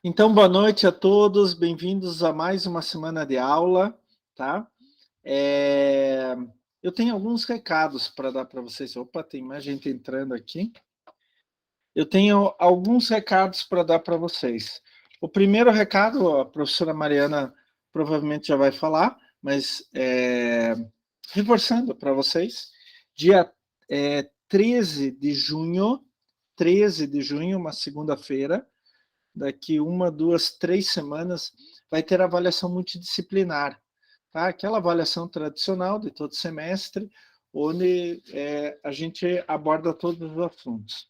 Então, boa noite a todos, bem-vindos a mais uma semana de aula, tá? Eu tenho alguns recados para dar para vocês. Opa, tem mais gente entrando aqui. Eu tenho alguns recados para dar para vocês. O primeiro recado, a professora Mariana provavelmente já vai falar, mas reforçando para vocês, dia 13 de junho, uma segunda-feira, daqui 1, 2, 3 semanas, vai ter avaliação multidisciplinar, tá? Aquela avaliação tradicional de todo semestre, onde a gente aborda todos os assuntos.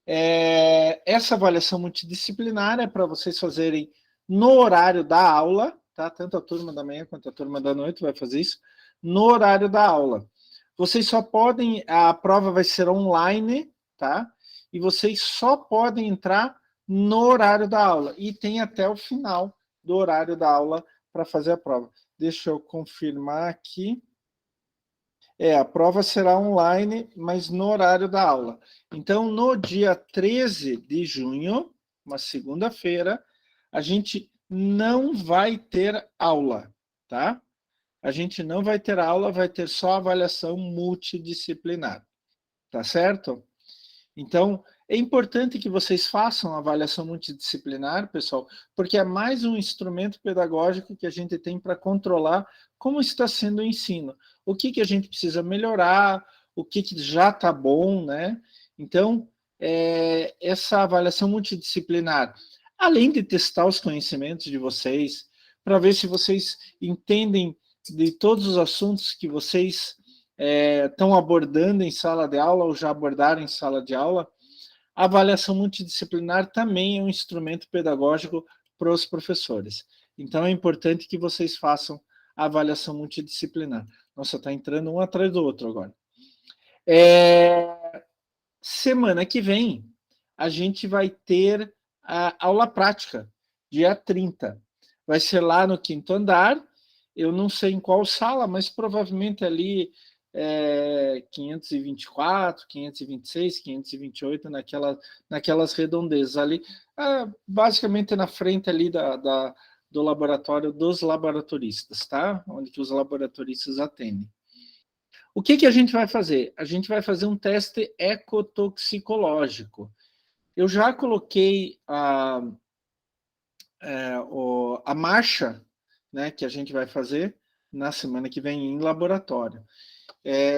Essa avaliação multidisciplinar é para vocês fazerem no horário da aula, tá? Tanto a turma da manhã quanto a turma da noite vai fazer isso, no horário da aula. Vocês só podem, a prova vai ser online, tá? E vocês só podem entrar no horário da aula. E tem até o final do horário da aula para fazer a prova. Deixa eu confirmar aqui. A prova será online, mas no horário da aula. Então, no dia 13 de junho, uma segunda-feira, a gente não vai ter aula, tá? A gente não vai ter aula, vai ter só avaliação multidisciplinar, tá certo? Então, é importante que vocês façam a avaliação multidisciplinar, pessoal, porque é mais um instrumento pedagógico que a gente tem para controlar como está sendo o ensino. O que a gente precisa melhorar, o que já está bom, né? Então, essa avaliação multidisciplinar, além de testar os conhecimentos de vocês, para ver se vocês entendem de todos os assuntos que vocês estão abordando em sala de aula ou já abordaram em sala de aula, a avaliação multidisciplinar também é um instrumento pedagógico para os professores. Então, é importante que vocês façam a avaliação multidisciplinar. Nossa, está entrando um atrás do outro agora. Semana que vem, a gente vai ter a aula prática, dia 30. Vai ser lá no 5º andar, eu não sei em qual sala, mas provavelmente ali 524, 526, 528, naquelas redondezas ali, basicamente na frente ali do laboratório dos laboratoristas, tá? Onde que os laboratoristas atendem. O que a gente vai fazer? A gente vai fazer um teste ecotoxicológico. Eu já coloquei a marcha, né, que a gente vai fazer na semana que vem em laboratório.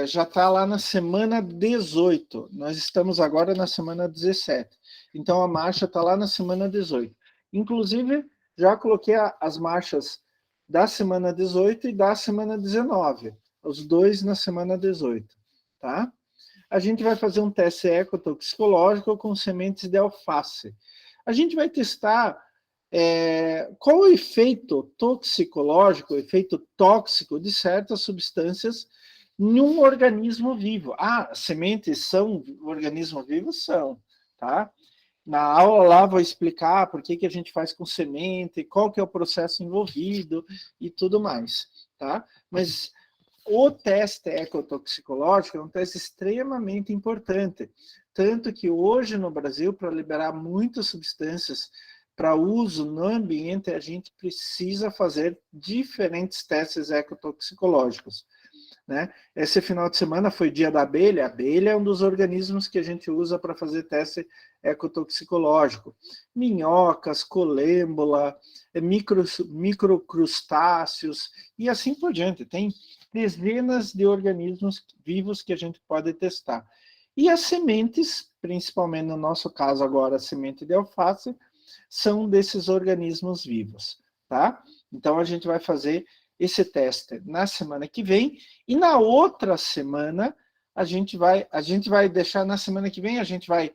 Já está lá na semana 18. Nós estamos agora na semana 17. Então, a marcha está lá na semana 18. Inclusive, já coloquei as marchas da semana 18 e da semana 19. Os dois na semana 18. Tá? A gente vai fazer um teste ecotoxicológico com sementes de alface. A gente vai testar qual o efeito toxicológico, o efeito tóxico de certas substâncias em um organismo vivo. Sementes são organismos vivos? São, tá? Na aula lá vou explicar por que a gente faz com semente, qual que é o processo envolvido e tudo mais, tá? Mas o teste ecotoxicológico é um teste extremamente importante, tanto que hoje no Brasil, para liberar muitas substâncias para uso no ambiente, a gente precisa fazer diferentes testes ecotoxicológicos. Né? Esse final de semana foi dia da abelha. A abelha é um dos organismos que a gente usa para fazer teste ecotoxicológico. Minhocas, colêmbola, microcrustáceos e assim por diante. Tem dezenas de organismos vivos que a gente pode testar. E as sementes, principalmente no nosso caso agora, a semente de alface, são desses organismos vivos, tá? Então a gente vai fazer esse teste na semana que vem e na outra semana a gente vai deixar na semana que vem, a gente vai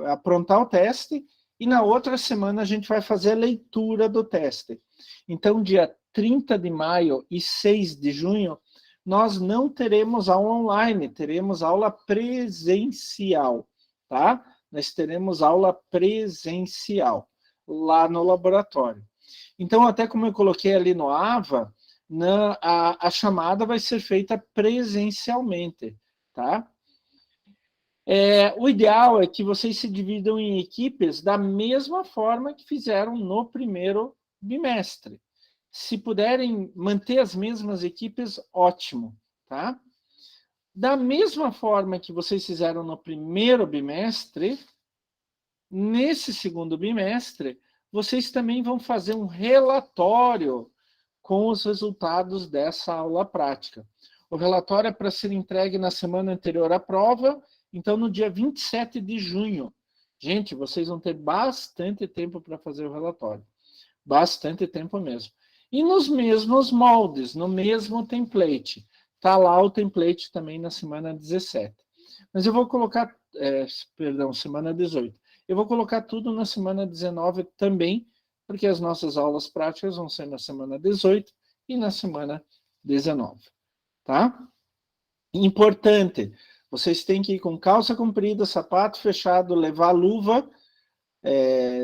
aprontar o teste e na outra semana a gente vai fazer a leitura do teste. Então, dia 30 de maio e 6 de junho, nós não teremos aula online, teremos aula presencial, tá? Nós teremos aula presencial lá no laboratório. Então, até como eu coloquei ali no AVA, a chamada vai ser feita presencialmente, tá? O ideal é que vocês se dividam em equipes da mesma forma que fizeram no primeiro bimestre. Se puderem manter as mesmas equipes, ótimo, tá? Da mesma forma que vocês fizeram no primeiro bimestre, nesse segundo bimestre, vocês também vão fazer um relatório com os resultados dessa aula prática. O relatório é para ser entregue na semana anterior à prova, então no dia 27 de junho. Gente, vocês vão ter bastante tempo para fazer o relatório. Bastante tempo mesmo. E nos mesmos moldes, no mesmo template. Está lá o template também na semana 17. Mas eu vou colocar, semana 18. Eu vou colocar tudo na semana 19 também, porque as nossas aulas práticas vão ser na semana 18 e na semana 19. Tá? Importante, vocês têm que ir com calça comprida, sapato fechado, levar luva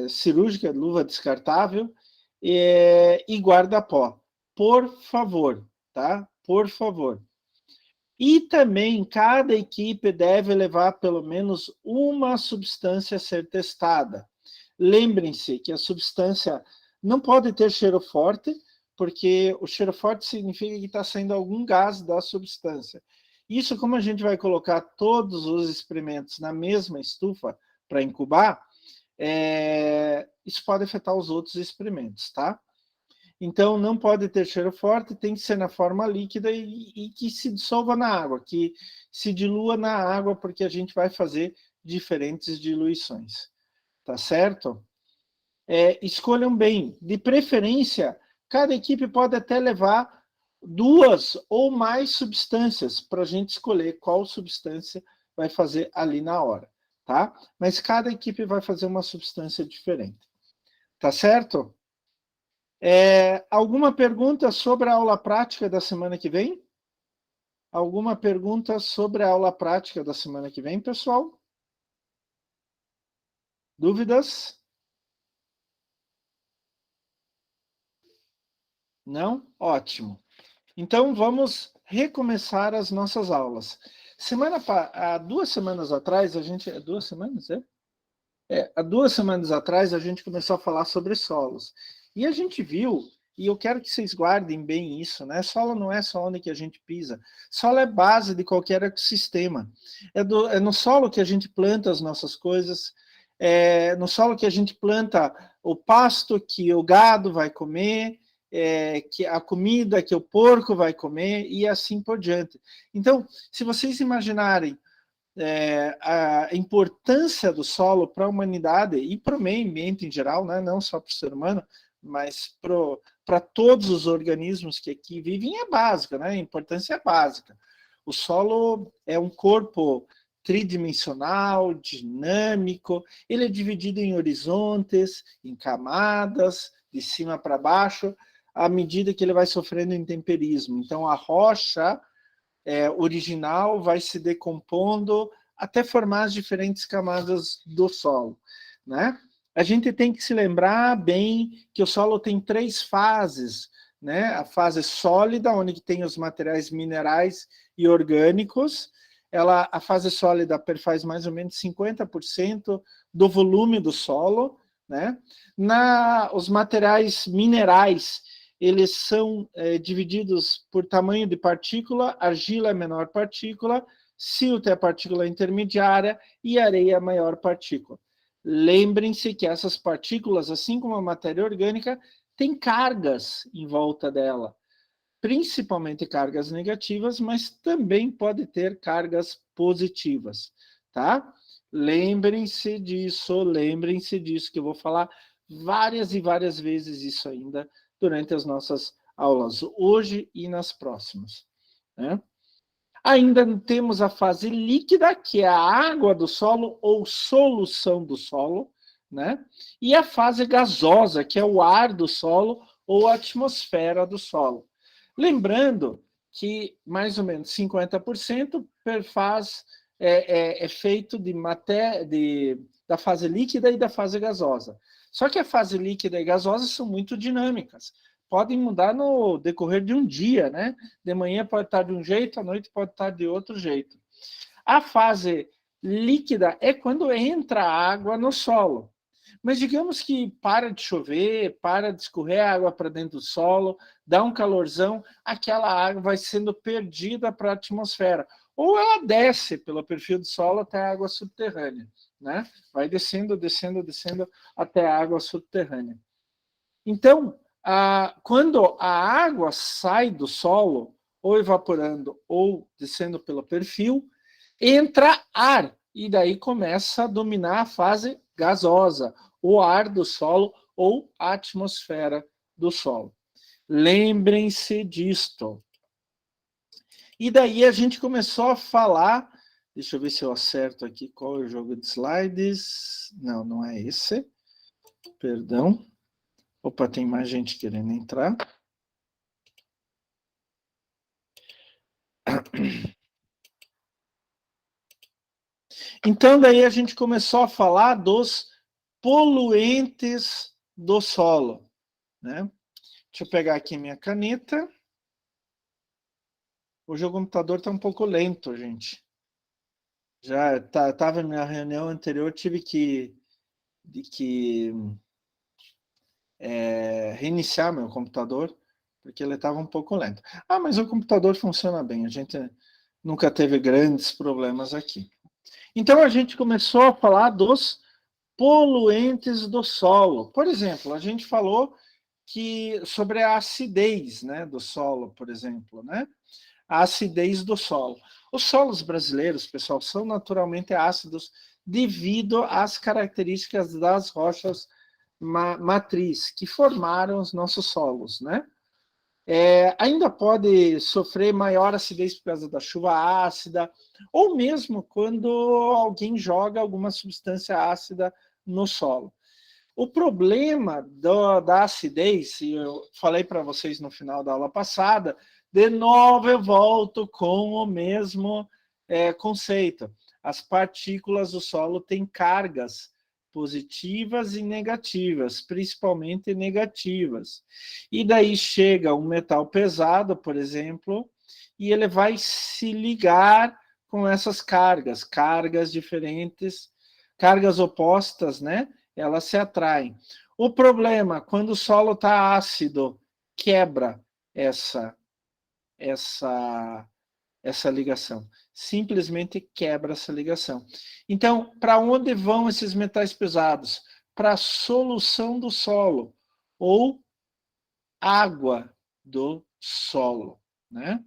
cirúrgica, luva descartável e guarda-pó. Por favor, tá? Por favor. E também cada equipe deve levar pelo menos uma substância a ser testada. Lembrem-se que a substância não pode ter cheiro forte, porque o cheiro forte significa que está saindo algum gás da substância. Isso, como a gente vai colocar todos os experimentos na mesma estufa para incubar, isso pode afetar os outros experimentos, tá? Então, não pode ter cheiro forte, tem que ser na forma líquida e que se dissolva na água, que se dilua na água, porque a gente vai fazer diferentes diluições. Tá certo? Escolham bem. De preferência, cada equipe pode até levar 2 ou mais substâncias para a gente escolher qual substância vai fazer ali na hora, tá? Mas cada equipe vai fazer uma substância diferente. Tá certo? Alguma pergunta sobre a aula prática da semana que vem? Alguma pergunta sobre a aula prática da semana que vem, pessoal? Dúvidas? Não? Ótimo. Então, vamos recomeçar as nossas aulas. Há 2 semanas atrás, a gente... 2 semanas, há 2 semanas atrás, a gente começou a falar sobre solos. E a gente viu, e eu quero que vocês guardem bem isso, né? Solo não é só onde que a gente pisa. Solo é base de qualquer ecossistema. É no solo que a gente planta as nossas coisas, é no solo que a gente planta o pasto que o gado vai comer, que a comida que o porco vai comer, e assim por diante. Então, se vocês imaginarem a importância do solo para a humanidade e para o meio ambiente em geral, né? Não só para o ser humano, mas para todos os organismos que aqui vivem, é básica, né? A importância é básica. O solo é um corpo tridimensional, dinâmico, ele é dividido em horizontes, em camadas, de cima para baixo, à medida que ele vai sofrendo intemperismo. Então, a rocha original vai se decompondo até formar as diferentes camadas do solo, né? A gente tem que se lembrar bem que o solo tem 3 fases, né? A fase sólida, onde tem os materiais minerais e orgânicos. A fase sólida perfaz mais ou menos 50% do volume do solo, né? Os materiais minerais, eles são divididos por tamanho de partícula, argila é a menor partícula, silto é a partícula intermediária e areia é a maior partícula. Lembrem-se que essas partículas, assim como a matéria orgânica, têm cargas em volta dela, principalmente cargas negativas, mas também pode ter cargas positivas, tá? Lembrem-se disso, que eu vou falar várias e várias vezes isso ainda durante as nossas aulas, hoje e nas próximas, né? Ainda temos a fase líquida, que é a água do solo ou solução do solo, né? E a fase gasosa, que é o ar do solo ou a atmosfera do solo. Lembrando que mais ou menos 50% é feito de matéria, da fase líquida e da fase gasosa. Só que a fase líquida e gasosa são muito dinâmicas. Podem mudar no decorrer de um dia, né? De manhã pode estar de um jeito, à noite pode estar de outro jeito. A fase líquida é quando entra água no solo. Mas digamos que para de chover, para de escorrer água para dentro do solo, dá um calorzão, aquela água vai sendo perdida para a atmosfera. Ou ela desce pelo perfil do solo até a água subterrânea, né? Vai descendo, descendo, descendo até a água subterrânea. Então, quando a água sai do solo, ou evaporando ou descendo pelo perfil, entra ar, e daí começa a dominar a fase gasosa, o ar do solo ou a atmosfera do solo. Lembrem-se disto. E daí a gente começou a falar, deixa eu ver se eu acerto aqui qual é o jogo de slides. Não, não é esse. Perdão. Opa, tem mais gente querendo entrar. Então, daí a gente começou a falar dos poluentes do solo, né? Deixa eu pegar aqui minha caneta. Hoje o computador está um pouco lento, gente. Já estava na minha reunião anterior, tive que reiniciar meu computador, porque ele estava um pouco lento. Ah, mas o computador funciona bem, a gente nunca teve grandes problemas aqui. Então a gente começou a falar dos poluentes do solo. Por exemplo, a gente falou sobre a acidez, né, do solo, por exemplo, né? A acidez do solo. Os solos brasileiros, pessoal, são naturalmente ácidos devido às características das rochas matriz que formaram os nossos solos, né? Ainda pode sofrer maior acidez por causa da chuva ácida, ou mesmo quando alguém joga alguma substância ácida no solo. O problema da acidez, e eu falei para vocês no final da aula passada, de novo eu volto com o mesmo conceito. As partículas do solo têm cargas positivas e negativas, principalmente negativas. E daí chega um metal pesado, por exemplo, e ele vai se ligar com essas cargas diferentes, cargas opostas, né? Elas se atraem. O problema, quando o solo está ácido, quebra essa ligação. Simplesmente quebra essa ligação. Então, para onde vão esses metais pesados? Para a solução do solo, ou água do solo, né?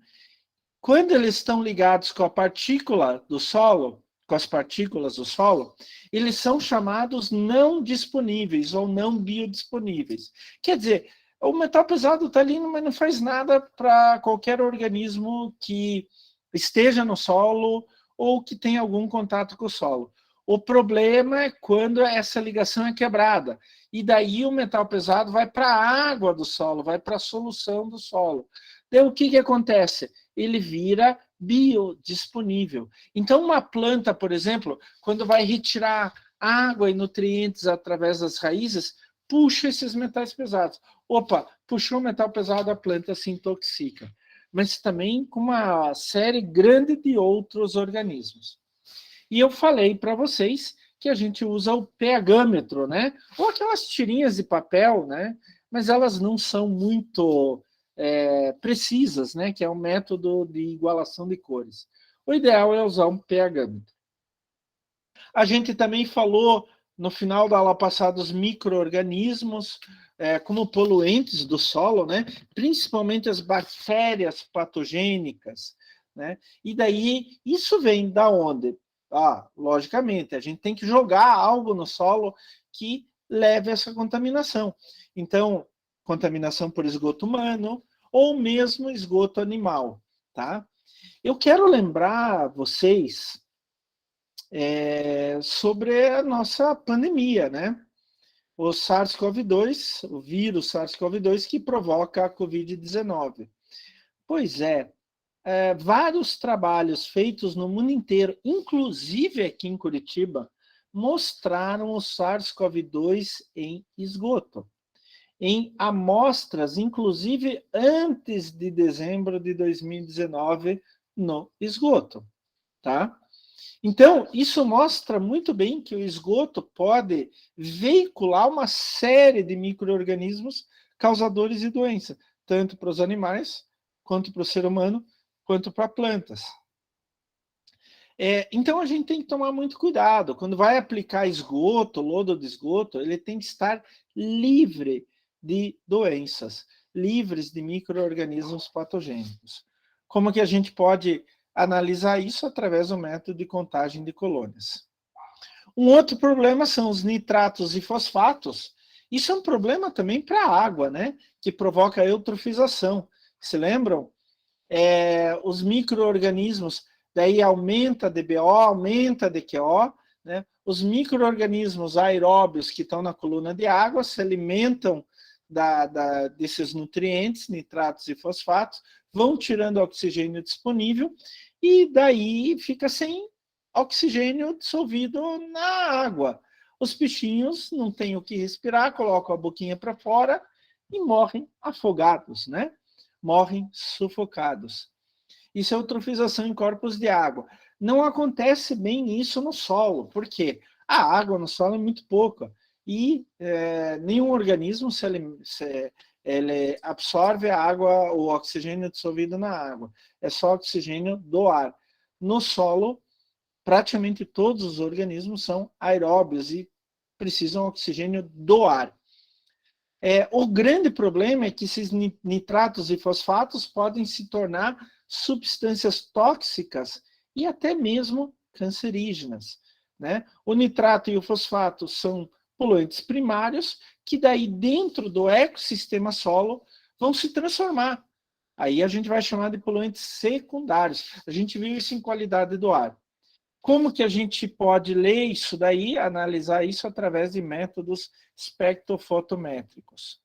Quando eles estão ligados com a partícula do solo, com as partículas do solo, eles são chamados não disponíveis ou não biodisponíveis. Quer dizer, o metal pesado está ali, mas não faz nada para qualquer organismo que esteja no solo ou que tenha algum contato com o solo. O problema é quando essa ligação é quebrada. E daí o metal pesado vai para a água do solo, vai para a solução do solo. Daí o que acontece? Ele vira biodisponível. Então, uma planta, por exemplo, quando vai retirar água e nutrientes através das raízes, puxa esses metais pesados. Opa, puxou o metal pesado, a planta se intoxica. Mas também com uma série grande de outros organismos. E eu falei para vocês que a gente usa o pH-metro, né? Ou aquelas tirinhas de papel, né? Mas elas não são muito precisas, né? Que é um método de igualação de cores. O ideal é usar um pH-metro. A gente também falou no final da aula passada dos micro-organismos como poluentes do solo, né? Principalmente as bactérias patogênicas, né? E daí isso vem da onde? Logicamente, a gente tem que jogar algo no solo que leve a essa contaminação. Então, contaminação por esgoto humano ou mesmo esgoto animal, tá? Eu quero lembrar vocês sobre a nossa pandemia, né? O SARS-CoV-2, o vírus SARS-CoV-2 que provoca a Covid-19. Pois vários trabalhos feitos no mundo inteiro, inclusive aqui em Curitiba, mostraram o SARS-CoV-2 em esgoto, em amostras, inclusive antes de dezembro de 2019, no esgoto, tá? Então, isso mostra muito bem que o esgoto pode veicular uma série de micro-organismos causadores de doença, tanto para os animais, quanto para o ser humano, quanto para plantas. Então, a gente tem que tomar muito cuidado. Quando vai aplicar esgoto, lodo de esgoto, ele tem que estar livre de doenças, livres de micro-organismos patogênicos. Como que a gente pode analisar isso através do método de contagem de colônias? Um outro problema são os nitratos e fosfatos. Isso é um problema também para a água, né? Que provoca eutrofização. Se lembram? Os micro-organismos, daí aumenta a DBO, aumenta a DQO, né? Os micro-organismos aeróbios que estão na coluna de água se alimentam desses nutrientes, nitratos e fosfatos, vão tirando o oxigênio disponível e daí fica sem oxigênio dissolvido na água. Os bichinhos não têm o que respirar, colocam a boquinha para fora e morrem afogados, né? Morrem sufocados. Isso é eutrofização em corpos de água. Não acontece bem isso no solo, porque a água no solo é muito pouca e nenhum organismo ele absorve a água, o oxigênio dissolvido na água. É só oxigênio do ar. No solo, praticamente todos os organismos são aeróbios e precisam de oxigênio do ar. O grande problema é que esses nitratos e fosfatos podem se tornar substâncias tóxicas e até mesmo cancerígenas, né? O nitrato e o fosfato são poluentes primários que daí dentro do ecossistema solo vão se transformar. Aí a gente vai chamar de poluentes secundários. A gente viu isso em qualidade do ar. Como que a gente pode ler isso daí, analisar isso através de métodos espectrofotométricos?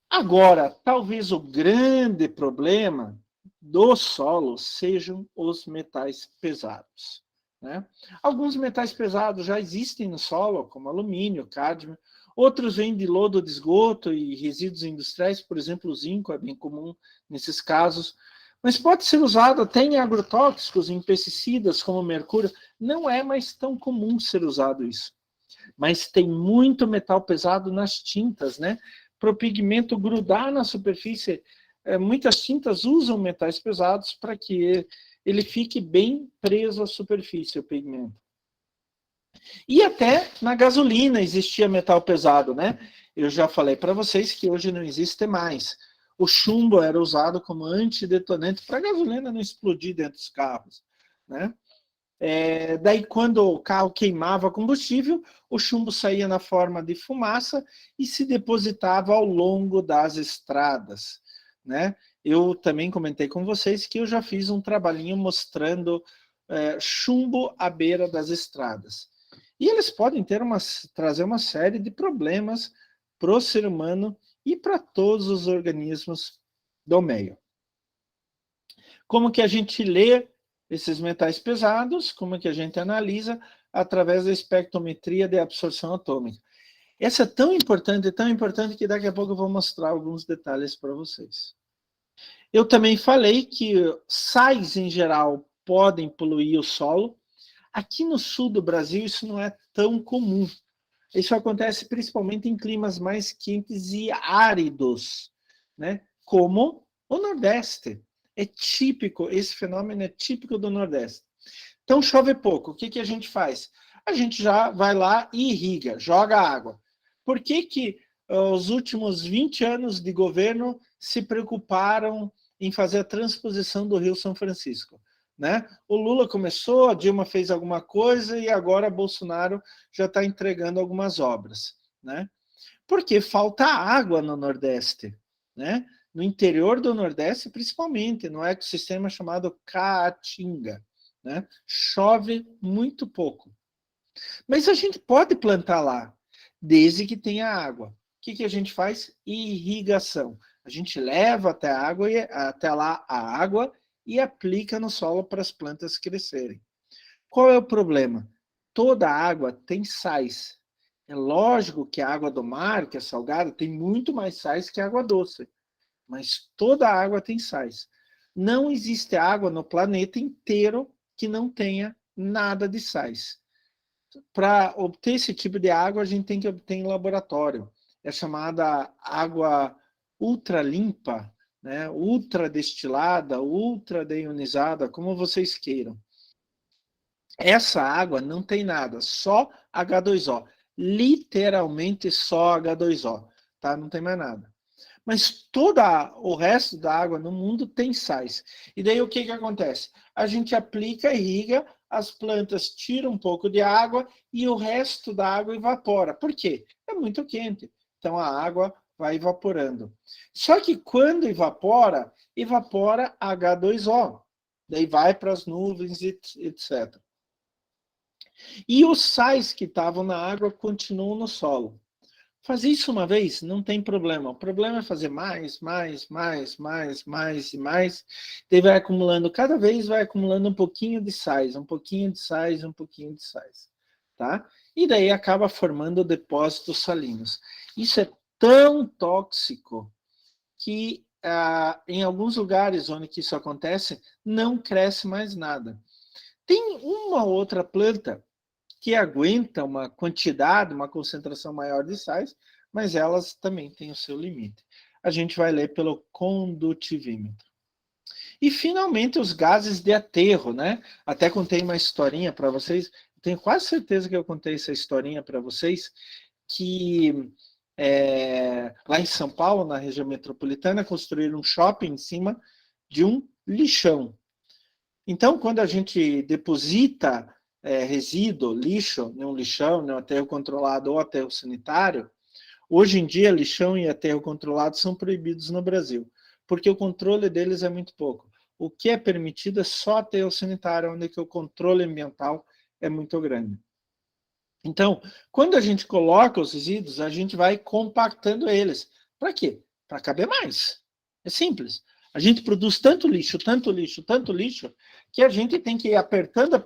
Agora, talvez o grande problema do solo sejam os metais pesados, né? Alguns metais pesados já existem no solo, como alumínio, cádmio. Outros vêm de lodo de esgoto e resíduos industriais, por exemplo, o zinco é bem comum nesses casos. Mas pode ser usado até em agrotóxicos, em pesticidas como mercúrio. Não é mais tão comum ser usado isso. Mas tem muito metal pesado nas tintas, né? Para o pigmento grudar na superfície, muitas tintas usam metais pesados para que ele fique bem preso à superfície, o pigmento. E até na gasolina existia metal pesado, né? Eu já falei para vocês que hoje não existe mais. O chumbo era usado como antidetonante para a gasolina não explodir dentro dos carros, né? Daí, quando o carro queimava combustível, o chumbo saía na forma de fumaça e se depositava ao longo das estradas, né? Eu também comentei com vocês que eu já fiz um trabalhinho mostrando chumbo à beira das estradas. E eles podem trazer uma série de problemas para o ser humano e para todos os organismos do meio. Como que a gente lê esses metais pesados? Como que a gente analisa? Através da espectrometria de absorção atômica. Essa é tão importante que daqui a pouco eu vou mostrar alguns detalhes para vocês. Eu também falei que sais em geral podem poluir o solo. Aqui no sul do Brasil isso não é tão comum. Isso acontece principalmente em climas mais quentes e áridos, né? Como o Nordeste. É típico, esse fenômeno é típico do Nordeste. Então chove pouco, o que, que a gente faz? A gente já vai lá e irriga, joga água. Por que os últimos 20 anos de governo se preocuparam em fazer a transposição do Rio São Francisco? Né? O Lula começou, a Dilma fez alguma coisa e agora Bolsonaro já está entregando algumas obras. Né? Porque falta água no Nordeste. Né? No interior do Nordeste, principalmente, no ecossistema chamado Caatinga. Né? Chove muito pouco. Mas a gente pode plantar lá, desde que tenha água. O que, que a gente faz? Irrigação. A gente leva até lá a água e aplica no solo para as plantas crescerem. Qual é o problema? Toda água tem sais. É lógico que a água do mar, que é salgada, tem muito mais sais que a água doce. Mas toda água tem sais. Não existe água no planeta inteiro que não tenha nada de sais. Para obter esse tipo de água, a gente tem que obter em laboratório. É chamada água ultra limpa, né? Ultra destilada, ultra deionizada, como vocês queiram. Essa água não tem nada, só H2O. Literalmente só H2O, tá? Não tem mais nada. Mas todo o resto da água no mundo tem sais. E daí o que acontece? A gente aplica, irriga, as plantas tiram um pouco de água e o resto da água evapora. Por quê? É muito quente. Então a água vai evaporando. Só que quando evapora, evapora H2O. Daí vai para as nuvens, etc. E os sais que estavam na água continuam no solo. Fazer isso uma vez não tem problema. O problema é fazer mais e mais. Daí vai acumulando, cada vez vai acumulando um pouquinho de sais, um pouquinho de sais, um pouquinho de sais. Tá? E daí acaba formando depósitos salinos. Isso é tão tóxico que em alguns lugares onde isso acontece, não cresce mais nada. Tem uma outra planta que aguenta uma quantidade, uma concentração maior de sais, mas elas também têm o seu limite. A gente vai ler pelo condutivímetro. E, finalmente, os gases de aterro, né? Até contei uma historinha para vocês, tenho quase certeza que eu contei essa historinha para vocês, que lá em São Paulo, na região metropolitana, construíram um shopping em cima de um lixão. Então, quando a gente deposita resíduo, lixo, num lixão, num aterro controlado ou aterro sanitário, hoje em dia, lixão e aterro controlado são proibidos no Brasil, porque o controle deles é muito pouco. O que é permitido é só aterro sanitário, onde que o controle ambiental é muito grande. Então, quando a gente coloca os resíduos, a gente vai compactando eles. Para quê? Para caber mais. É simples. A gente produz tanto lixo, que a gente tem que ir apertando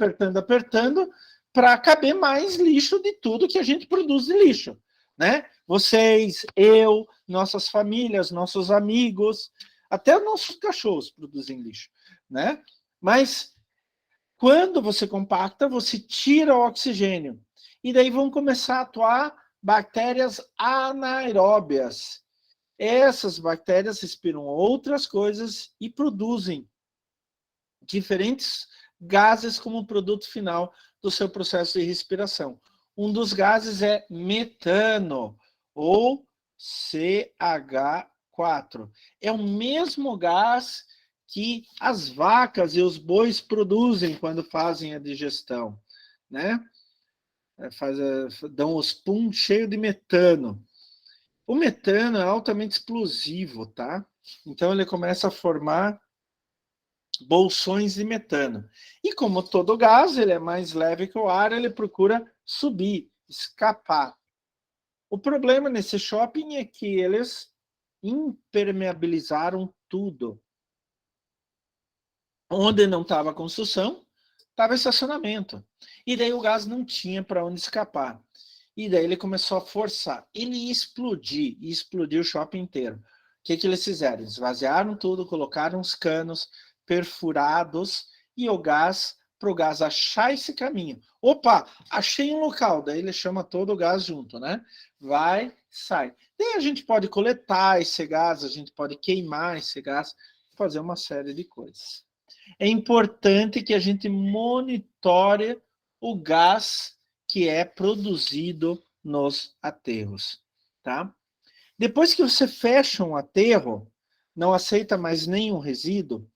para caber mais lixo de tudo que a gente produz de lixo. Né? Vocês, eu, nossas famílias, nossos amigos, até os nossos cachorros produzem lixo. Né? Mas quando você compacta, você tira o oxigênio. E daí vão começar a atuar bactérias anaeróbias. Essas bactérias respiram outras coisas e produzem diferentes gases como produto final do seu processo de respiração. Um dos gases é metano, ou CH4. É o mesmo gás que as vacas e os bois produzem quando fazem a digestão, né? Dão os pum cheio de metano. O metano é altamente explosivo, tá? Então ele começa a formar bolsões de metano. E como todo gás, ele é mais leve que o ar, ele procura subir, escapar. O problema nesse shopping é que eles impermeabilizaram tudo. Onde não estava construção, estava estacionamento. E daí o gás não tinha para onde escapar. E daí ele começou a forçar. Ele ia explodir o shopping inteiro. O que eles fizeram? Esvaziaram tudo, colocaram os canos perfurados e o gás, para o gás achar esse caminho. Opa, achei um local. Daí ele chama todo o gás junto, né? Vai, sai. Daí a gente pode coletar esse gás, a gente pode queimar esse gás, fazer uma série de coisas. É importante que a gente monitore o gás que é produzido nos aterros, tá? Depois que você fecha um aterro, não aceita mais nenhum resíduo,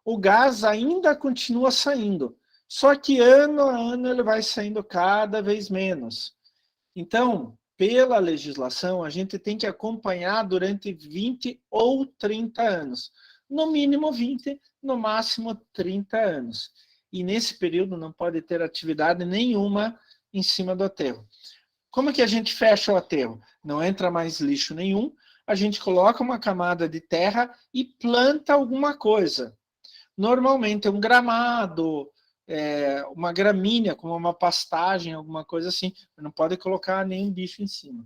o gás ainda continua saindo, só que ano a ano ele vai saindo cada vez menos. Então, pela legislação, a gente tem que acompanhar durante 20 ou 30 anos. No mínimo 20, no máximo 30 anos. E nesse período não pode ter atividade nenhuma em cima do aterro. Como é que a gente fecha o aterro? Não entra mais lixo nenhum, a gente coloca uma camada de terra e planta alguma coisa. Normalmente é um gramado, uma gramínea, como uma pastagem, alguma coisa assim. Não pode colocar nenhum bicho em cima.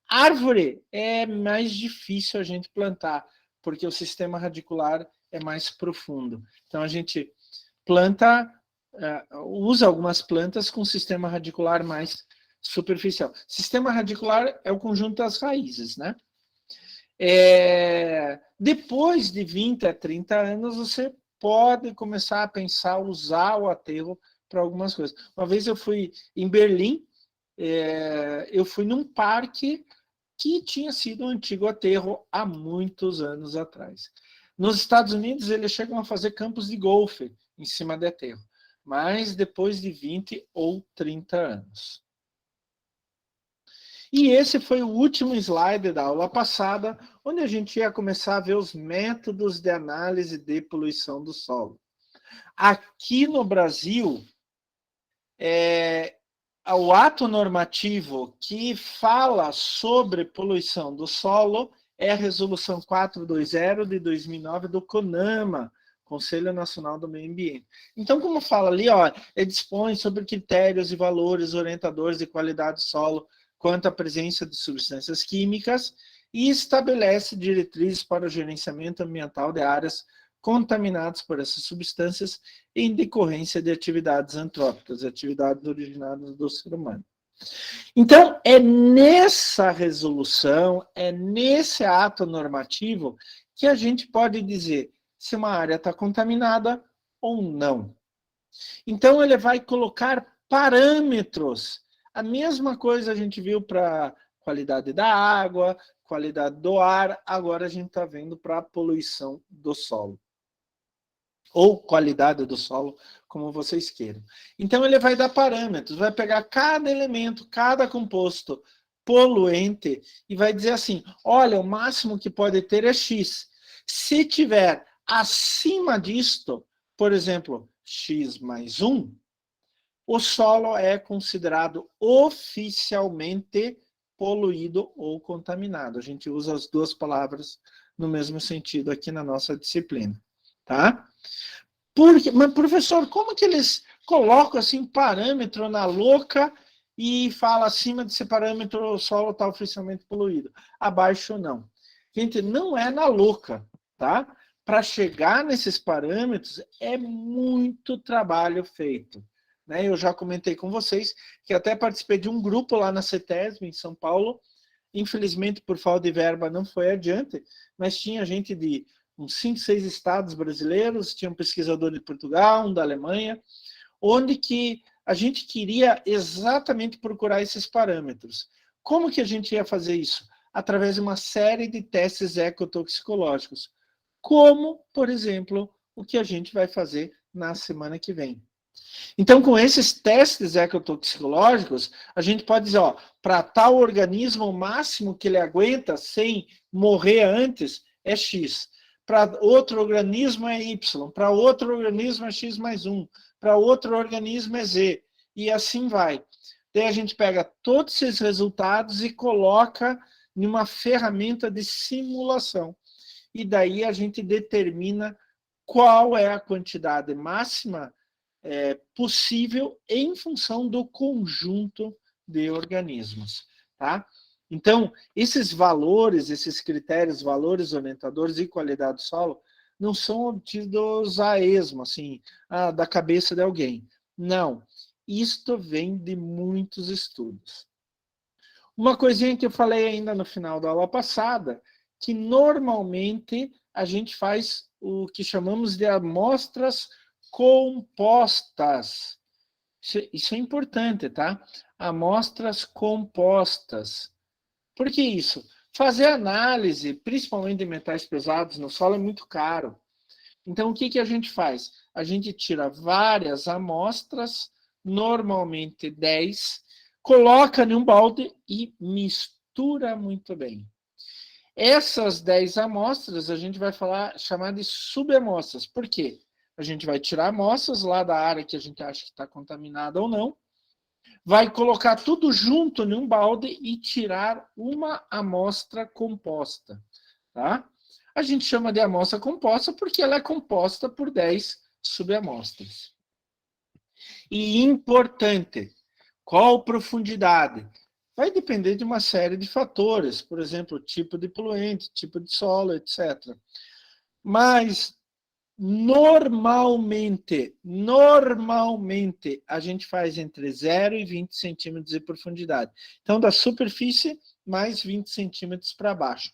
Árvore é mais difícil a gente plantar, porque o sistema radicular é mais profundo. Então a gente planta usa algumas plantas com sistema radicular mais superficial. Sistema radicular é o conjunto das raízes, né? Depois de 20 a 30 anos, você pode começar a pensar, usar o aterro para algumas coisas. Uma vez eu fui em Berlim, eu fui num parque que tinha sido um antigo aterro há muitos anos atrás. Nos Estados Unidos, eles chegam a fazer campos de golfe em cima de aterro, mas depois de 20 ou 30 anos. E esse foi o último slide da aula passada, onde a gente ia começar a ver os métodos de análise de poluição do solo. Aqui no Brasil, o ato normativo que fala sobre poluição do solo é a Resolução 420 de 2009 do CONAMA, Conselho Nacional do Meio Ambiente. Então, como fala ali, dispõe sobre critérios e valores orientadores de qualidade do solo quanto à presença de substâncias químicas e estabelece diretrizes para o gerenciamento ambiental de áreas contaminadas por essas substâncias em decorrência de atividades antrópicas, atividades originadas do ser humano. Então, é nessa resolução, é nesse ato normativo que a gente pode dizer se uma área está contaminada ou não. Então, ele vai colocar parâmetros. A mesma coisa a gente viu para qualidade da água, qualidade do ar, agora a gente está vendo para a poluição do solo. Ou qualidade do solo, como vocês queiram. Então, ele vai dar parâmetros, vai pegar cada elemento, cada composto poluente e vai dizer assim, olha, o máximo que pode ter é X. Se tiver acima disto, por exemplo, X mais 1, o solo é considerado oficialmente poluído ou contaminado. A gente usa as duas palavras no mesmo sentido aqui na nossa disciplina, tá? Mas, professor, como que eles colocam assim parâmetro na louca e fala acima desse parâmetro o solo está oficialmente poluído? Abaixo não. Gente, não é na louca, tá? Para chegar nesses parâmetros é muito trabalho feito. Né? Eu já comentei com vocês que até participei de um grupo lá na CETESB, em São Paulo. Infelizmente, por falta de verba, não foi adiante, mas tinha gente de uns 5, 6 estados brasileiros, tinha um pesquisador de Portugal, um da Alemanha, onde que a gente queria exatamente procurar esses parâmetros. Como que a gente ia fazer isso? Através de uma série de testes ecotoxicológicos, como, por exemplo, o que a gente vai fazer na semana que vem. Então, com esses testes ecotoxicológicos, a gente pode dizer, para tal organismo, o máximo que ele aguenta sem morrer antes é X. Para outro organismo é Y. Para outro organismo é X mais 1. Para outro organismo é Z. E assim vai. Daí a gente pega todos esses resultados e coloca em uma ferramenta de simulação. E daí a gente determina qual é a quantidade máxima possível em função do conjunto de organismos, tá? Então, esses valores, esses critérios, valores orientadores e qualidade do solo, não são obtidos a esmo, assim, da cabeça de alguém. Não, isto vem de muitos estudos. Uma coisinha que eu falei ainda no final da aula passada, que normalmente a gente faz o que chamamos de amostras compostas. Isso é importante, tá? Amostras compostas. Por que isso? Fazer análise, principalmente de metais pesados no solo, é muito caro. Então, o que, que a gente faz? A gente tira várias amostras, normalmente 10, coloca em um balde e mistura muito bem. Essas 10 amostras a gente vai chamar de subamostras. Por quê? A gente vai tirar amostras lá da área que a gente acha que está contaminada ou não, vai colocar tudo junto em um balde e tirar uma amostra composta. Tá? A gente chama de amostra composta porque ela é composta por 10 subamostras. E importante, qual profundidade? Vai depender de uma série de fatores, por exemplo, tipo de poluente, tipo de solo, etc. Mas Normalmente, a gente faz entre 0 e 20 centímetros de profundidade. Então, da superfície, mais 20 centímetros para baixo.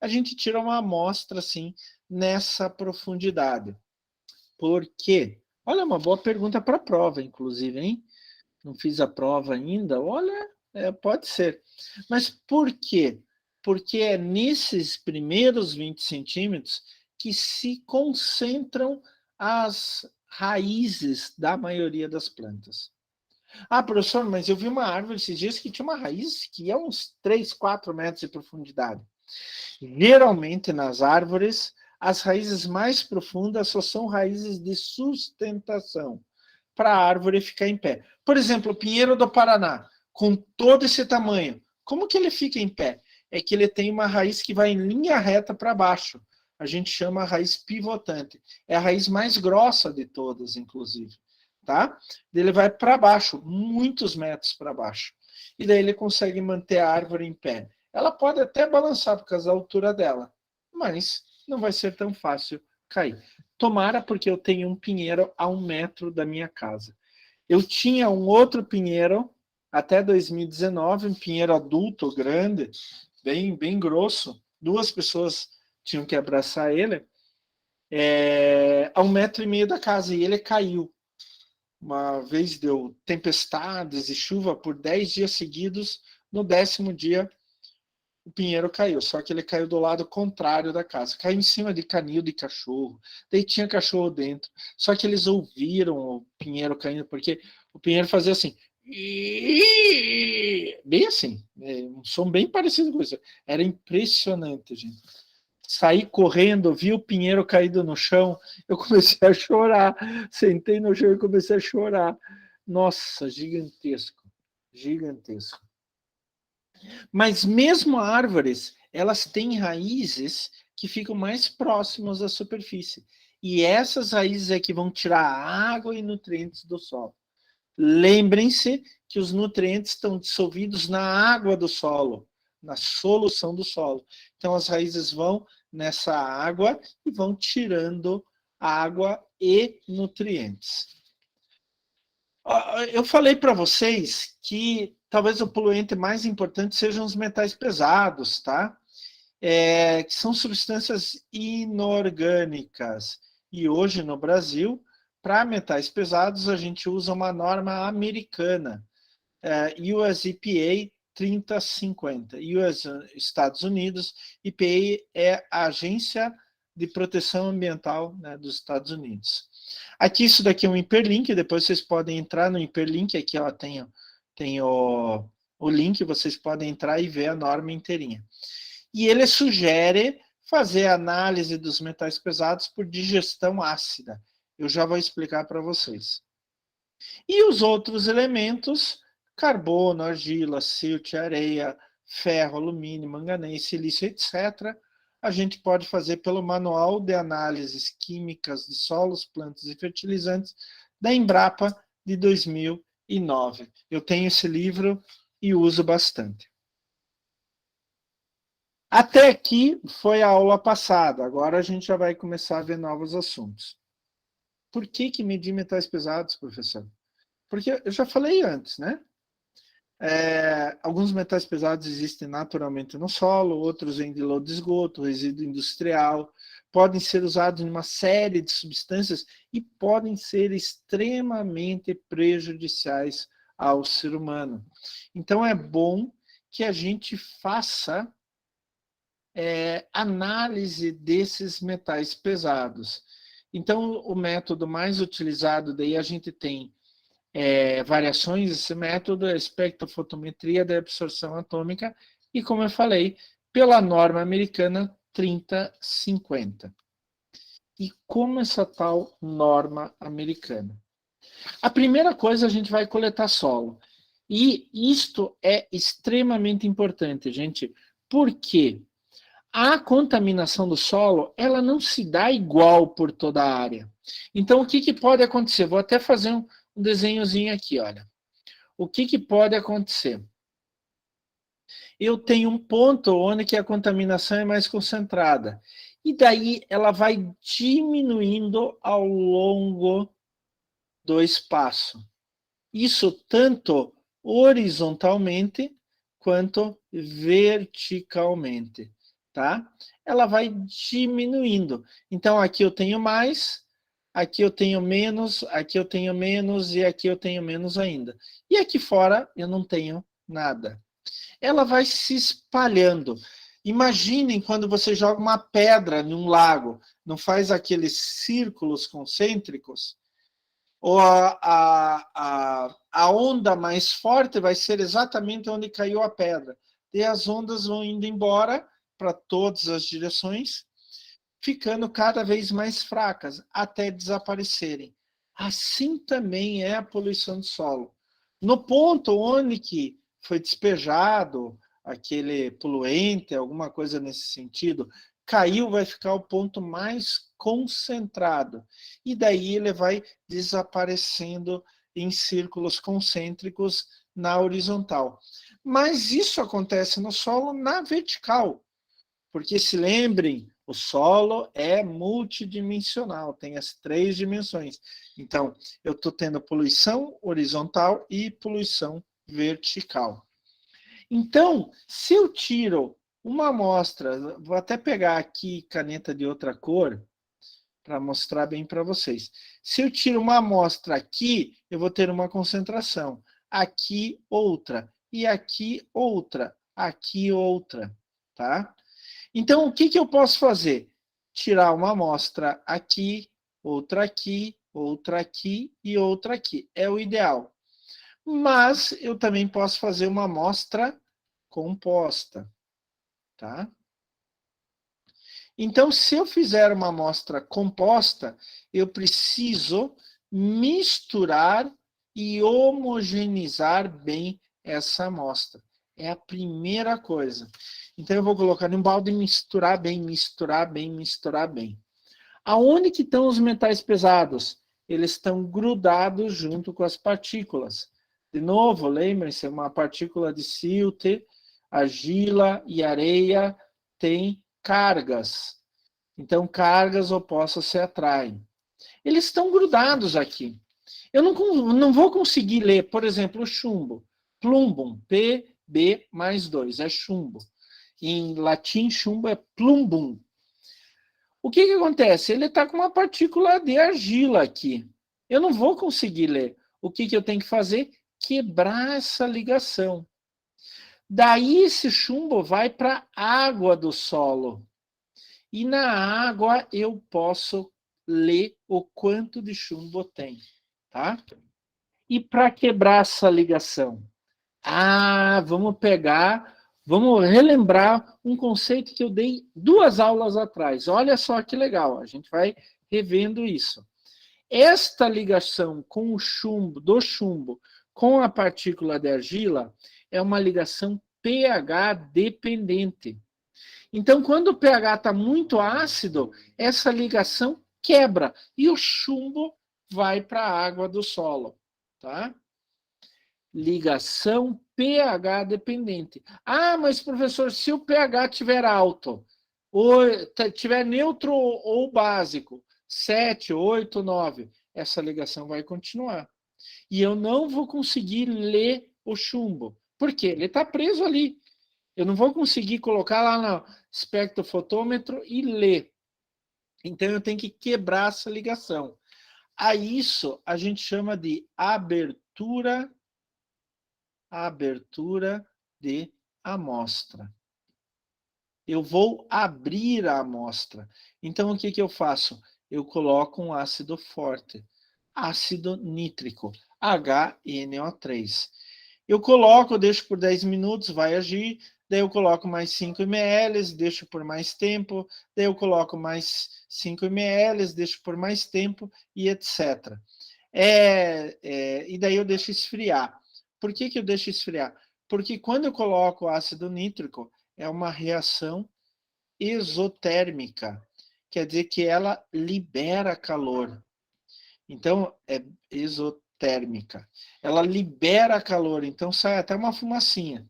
A gente tira uma amostra, assim, nessa profundidade. Por quê? Olha, uma boa pergunta para a prova, inclusive, hein? Não fiz a prova ainda. Olha, pode ser. Mas por quê? Porque é nesses primeiros 20 centímetros que se concentram as raízes da maioria das plantas. Ah, professor, mas eu vi uma árvore esses dias que tinha uma raiz que é uns 3, 4 metros de profundidade. Geralmente, nas árvores, as raízes mais profundas só são raízes de sustentação para a árvore ficar em pé. Por exemplo, o pinheiro do Paraná, com todo esse tamanho, como que ele fica em pé? É que ele tem uma raiz que vai em linha reta para baixo. A gente chama a raiz pivotante. É a raiz mais grossa de todas, inclusive. Tá? Ele vai para baixo, muitos metros para baixo. E daí ele consegue manter a árvore em pé. Ela pode até balançar por causa da altura dela, mas não vai ser tão fácil cair. Tomara, porque eu tenho um pinheiro a 1 metro da minha casa. Eu tinha um outro pinheiro até 2019, um pinheiro adulto, grande, bem grosso. 2 pessoas tinham que abraçar ele, a 1,5 metro da casa, e ele caiu. Uma vez deu tempestades e chuva por 10 dias seguidos. No 10º dia, o pinheiro caiu, só que ele caiu do lado contrário da casa. Caiu em cima de canil de cachorro. Daí tinha cachorro dentro. Só que eles ouviram o pinheiro caindo, porque o pinheiro fazia assim. Bem assim. Um som bem parecido com isso. Era impressionante, gente. Saí correndo, vi o pinheiro caído no chão, eu comecei a chorar. Sentei no chão e comecei a chorar. Nossa, gigantesco. Gigantesco. Mas mesmo árvores, elas têm raízes que ficam mais próximas da superfície. E essas raízes é que vão tirar água e nutrientes do solo. Lembrem-se que os nutrientes estão dissolvidos na água do solo, na solução do solo. Então as raízes vão nessa água e vão tirando água e nutrientes. Eu falei para vocês que talvez o poluente mais importante sejam os metais pesados, tá? Que são substâncias inorgânicas. E hoje no Brasil, para metais pesados, a gente usa uma norma americana, US EPA 3050. US, Estados Unidos, EPA é a Agência de Proteção Ambiental, né, dos Estados Unidos. Aqui, isso daqui é um hiperlink, depois vocês podem entrar no hiperlink, aqui ela tem o link, vocês podem entrar e ver a norma inteirinha. E ele sugere fazer análise dos metais pesados por digestão ácida. Eu já vou explicar para vocês. E os outros elementos, carbono, argila, silt, areia, ferro, alumínio, manganês, silício, etc., a gente pode fazer pelo Manual de Análises Químicas de Solos, Plantas e Fertilizantes, da Embrapa, de 2009. Eu tenho esse livro e uso bastante. Até aqui foi a aula passada, agora a gente já vai começar a ver novos assuntos. Por que medir metais pesados, professor? Porque eu já falei antes, né? Alguns metais pesados existem naturalmente no solo, outros vêm de lodo de esgoto, resíduo industrial, podem ser usados em uma série de substâncias e podem ser extremamente prejudiciais ao ser humano. Então é bom que a gente faça análise desses metais pesados. Então, o método mais utilizado, daí a gente tem variações desse método, a espectrofotometria da absorção atômica, e, como eu falei, pela norma americana 3050. E como essa tal norma americana? A primeira coisa, a gente vai coletar solo. E isto é extremamente importante, gente. Por quê? A contaminação do solo, ela não se dá igual por toda a área. Então, o que pode acontecer? Vou até fazer um desenhozinho aqui, olha. O que pode acontecer? Eu tenho um ponto onde que a contaminação é mais concentrada. E daí ela vai diminuindo ao longo do espaço. Isso tanto horizontalmente quanto verticalmente, tá? Ela vai diminuindo. Então, aqui eu tenho mais, aqui eu tenho menos, aqui eu tenho menos e aqui eu tenho menos ainda. E aqui fora eu não tenho nada. Ela vai se espalhando. Imaginem quando você joga uma pedra num lago, não faz aqueles círculos concêntricos? Ou a onda mais forte vai ser exatamente onde caiu a pedra. E as ondas vão indo embora para todas as direções, ficando cada vez mais fracas, até desaparecerem. Assim também é a poluição do solo. No ponto onde que foi despejado aquele poluente, alguma coisa nesse sentido, caiu, vai ficar o ponto mais concentrado. E daí ele vai desaparecendo em círculos concêntricos na horizontal. Mas isso acontece no solo na vertical. Porque se lembrem, o solo é multidimensional, tem as 3 dimensões. Então, eu estou tendo poluição horizontal e poluição vertical. Então, se eu tiro uma amostra, vou até pegar aqui caneta de outra cor, para mostrar bem para vocês. Se eu tiro uma amostra aqui, eu vou ter uma concentração. Aqui, outra. E aqui, outra. Aqui, outra. Tá? Então, o que, que eu posso fazer? Tirar uma amostra aqui, outra aqui, outra aqui e outra aqui. É o ideal. Mas eu também posso fazer uma amostra composta. Tá? Então, se eu fizer uma amostra composta, eu preciso misturar e homogeneizar bem essa amostra. É a primeira coisa. Então, eu vou colocar em um balde e misturar bem, misturar bem, misturar bem. Aonde que estão os metais pesados? Eles estão grudados junto com as partículas. De novo, lembrem-se, uma partícula de silt, argila e areia tem cargas. Então, cargas opostas se atraem. Eles estão grudados aqui. Eu não vou conseguir ler, por exemplo, o chumbo. Plumbum, Pb mais 2, é chumbo. Em latim, chumbo é plumbum. O que acontece? Ele está com uma partícula de argila aqui. Eu não vou conseguir ler. O que eu tenho que fazer? Quebrar essa ligação. Daí esse chumbo vai para a água do solo. E na água eu posso ler o quanto de chumbo tem. Tá? E para quebrar essa ligação? Vamos relembrar um conceito que eu dei 2 aulas atrás. Olha só que legal, a gente vai revendo isso. Esta ligação com o chumbo, do chumbo com a partícula de argila é uma ligação pH dependente. Então, quando o pH está muito ácido, essa ligação quebra e o chumbo vai para a água do solo. Tá? Ligação pH dependente. Ah, mas professor, se o pH estiver alto, ou tiver neutro ou básico, 7, 8, 9, essa ligação vai continuar. E eu não vou conseguir ler o chumbo. Por quê? Ele está preso ali. Eu não vou conseguir colocar lá no espectrofotômetro e ler. Então, eu tenho que quebrar essa ligação. A isso a gente chama de abertura de amostra. Eu vou abrir a amostra. Então, o que eu faço? Eu coloco um ácido forte, ácido nítrico, HNO3. Eu coloco, deixo por 10 minutos, vai agir, daí eu coloco mais 5 ml, deixo por mais tempo, daí eu coloco mais 5 ml, deixo por mais tempo e etc. E daí eu deixo esfriar. Por que eu deixo esfriar? Porque quando eu coloco ácido nítrico, é uma reação exotérmica. Quer dizer que ela libera calor. Então, é exotérmica. Ela libera calor, então sai até uma fumacinha.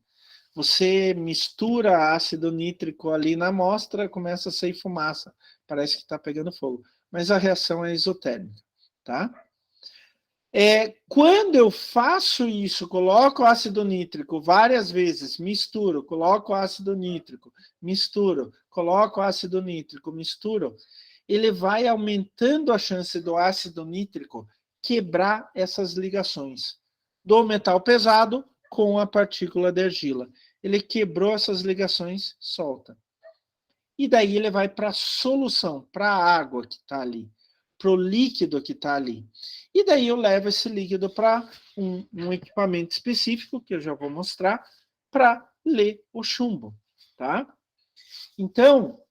Você mistura ácido nítrico ali na amostra, começa a sair fumaça. Parece que está pegando fogo. Mas a reação é isotérmica, tá? Quando eu faço isso, coloco ácido nítrico várias vezes, misturo, coloco ácido nítrico, misturo, coloco ácido nítrico, misturo, ele vai aumentando a chance do ácido nítrico quebrar essas ligações do metal pesado com a partícula de argila. Ele quebrou essas ligações, solta. E daí ele vai para a solução, para a água que está ali, para o líquido que está ali. E daí eu levo esse líquido para um equipamento específico, que eu já vou mostrar, para ler o chumbo, tá? Então,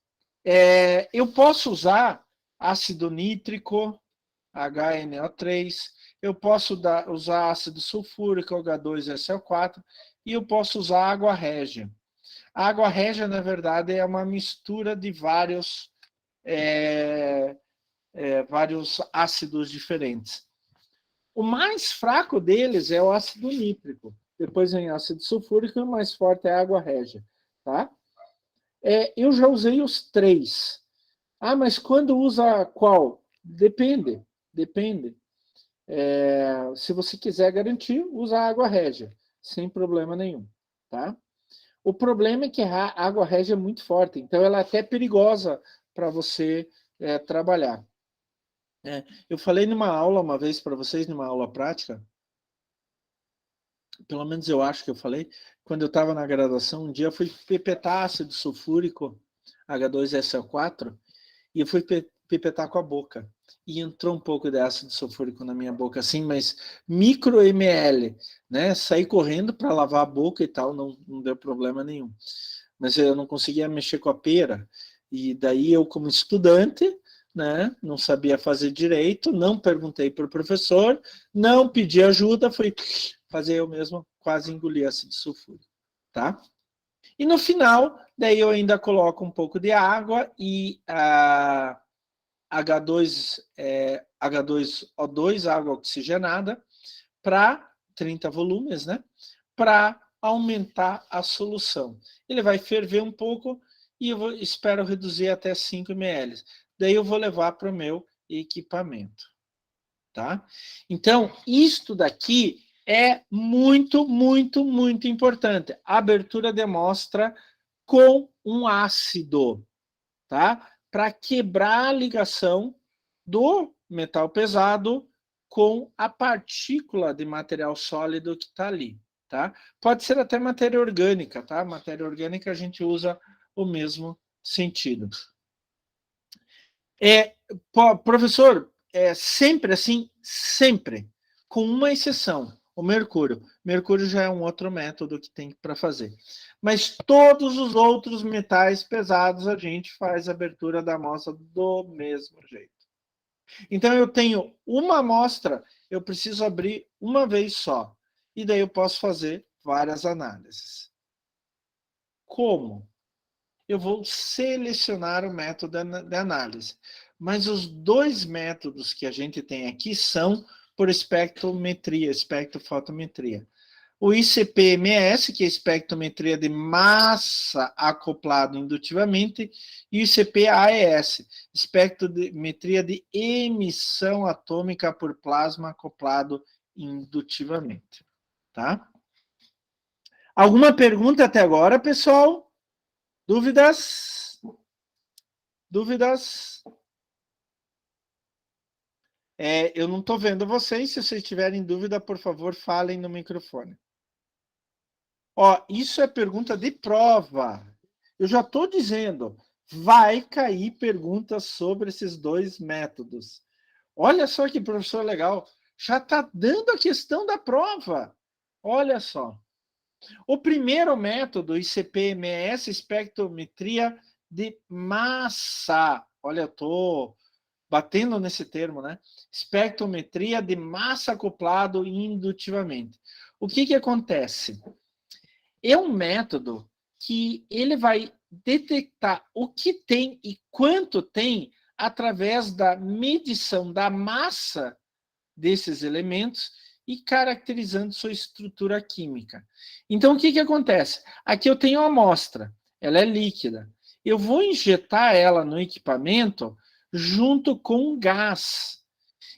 eu posso usar ácido nítrico, HNO3, eu posso usar ácido sulfúrico, H2SO4, e eu posso usar água régia. A água régia, na verdade, é uma mistura de vários ácidos diferentes. O mais fraco deles é o ácido nítrico. Depois vem ácido sulfúrico e o mais forte é a água régia. Tá? Eu já usei os 3. Ah, mas quando usa qual? Depende. Se você quiser garantir, usa a água régia, sem problema nenhum. Tá? O problema é que a água régia é muito forte, então ela é até perigosa para você trabalhar. Eu falei numa aula uma vez para vocês, numa aula prática, pelo menos eu acho que eu falei, quando eu estava na graduação, um dia eu fui pipetar ácido sulfúrico, H2SO4, e eu fui pipetar com a boca. E entrou um pouco de ácido sulfúrico na minha boca, assim, mas micro ml, né? Saí correndo para lavar a boca e tal, não deu problema nenhum. Mas eu não conseguia mexer com a pera. E daí eu, como estudante, né, não sabia fazer direito, não perguntei para o professor, não pedi ajuda, fui fazer eu mesmo, quase engolir ácido sulfúrico, tá? E no final, daí eu ainda coloco um pouco de água e H2O2, água oxigenada, para 30 volumes, né? Para aumentar a solução. Ele vai ferver um pouco e eu espero reduzir até 5 ml. Daí eu vou levar para o meu equipamento. Tá? Então, isto daqui é muito, muito, muito importante. A abertura de amostra com um ácido, tá? Para quebrar a ligação do metal pesado com a partícula de material sólido que está ali, tá? Pode ser até matéria orgânica, tá? Matéria orgânica a gente usa o mesmo sentido. Professor, sempre assim, sempre, com uma exceção, o mercúrio. Mercúrio já é um outro método que tem para fazer. Mas todos os outros metais pesados a gente faz a abertura da amostra do mesmo jeito. Então eu tenho uma amostra, eu preciso abrir uma vez só. E daí eu posso fazer várias análises. Como? Eu vou selecionar o método de análise. Mas os dois métodos que a gente tem aqui são por espectrometria, espectrofotometria. O ICP-MS, que é espectrometria de massa acoplado indutivamente, e o ICP-AES, espectrometria de emissão atômica por plasma acoplado indutivamente. Tá? Alguma pergunta até agora, pessoal? Dúvidas? Dúvidas? Eu não estou vendo vocês. Se vocês tiverem dúvida, por favor, falem no microfone. Isso é pergunta de prova. Eu já estou dizendo, vai cair perguntas sobre esses dois métodos. Olha só que professor legal. Já está dando a questão da prova. Olha só. O primeiro método, ICP-MS, espectrometria de massa. Olha, eu estou batendo nesse termo, né? Espectrometria de massa acoplado indutivamente. O que acontece? É um método que ele vai detectar o que tem e quanto tem através da medição da massa desses elementos e caracterizando sua estrutura química. Então, o que acontece? Aqui eu tenho a amostra, ela é líquida. Eu vou injetar ela no equipamento junto com gás.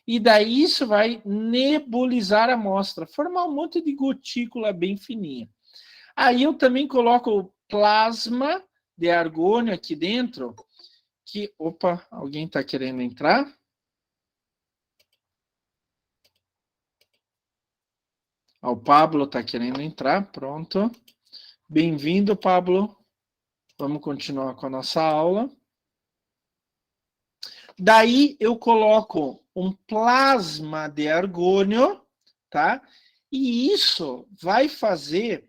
E daí isso vai nebulizar a amostra, formar um monte de gotícula bem fininha. Aí eu também coloco o plasma de argônio aqui dentro, que... Opa, alguém está querendo entrar? O Pablo está querendo entrar, pronto. Bem-vindo, Pablo. Vamos continuar com a nossa aula. Daí eu coloco um plasma de argônio, tá? E isso vai fazer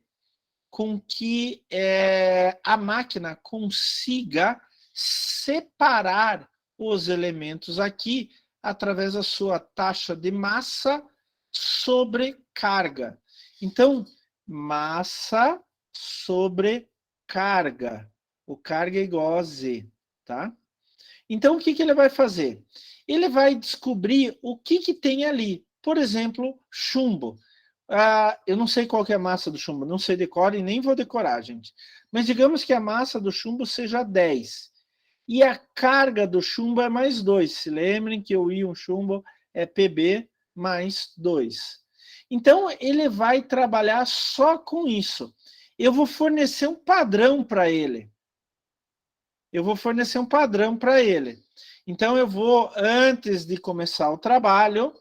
com que a máquina consiga separar os elementos aqui através da sua taxa de massa sobre carga. Então, massa sobre carga. O carga é igual a Z, tá? Então, o que ele vai fazer? Ele vai descobrir o que tem ali. Por exemplo, chumbo. Eu não sei qual que é a massa do chumbo, não sei decorar e nem vou decorar, gente. Mas digamos que a massa do chumbo seja 10. E a carga do chumbo é mais 2. Se lembrem que o íon chumbo é Pb mais 2. Então, ele vai trabalhar só com isso. Eu vou fornecer um padrão para ele. Então, eu vou, antes de começar o trabalho,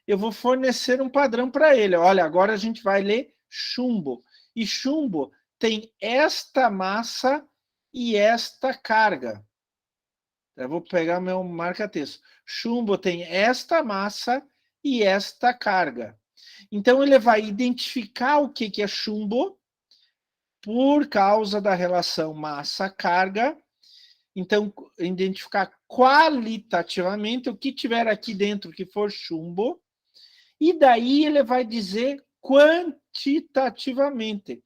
eu vou fornecer um padrão para ele. Olha, agora a gente vai ler chumbo. E chumbo tem esta massa e esta carga. Eu vou pegar meu marca-texto. Chumbo tem esta massa e esta carga. Então, ele vai identificar o que é chumbo por causa da relação massa-carga. Então, identificar qualitativamente o que tiver aqui dentro que for chumbo. E daí ele vai dizer quantitativamente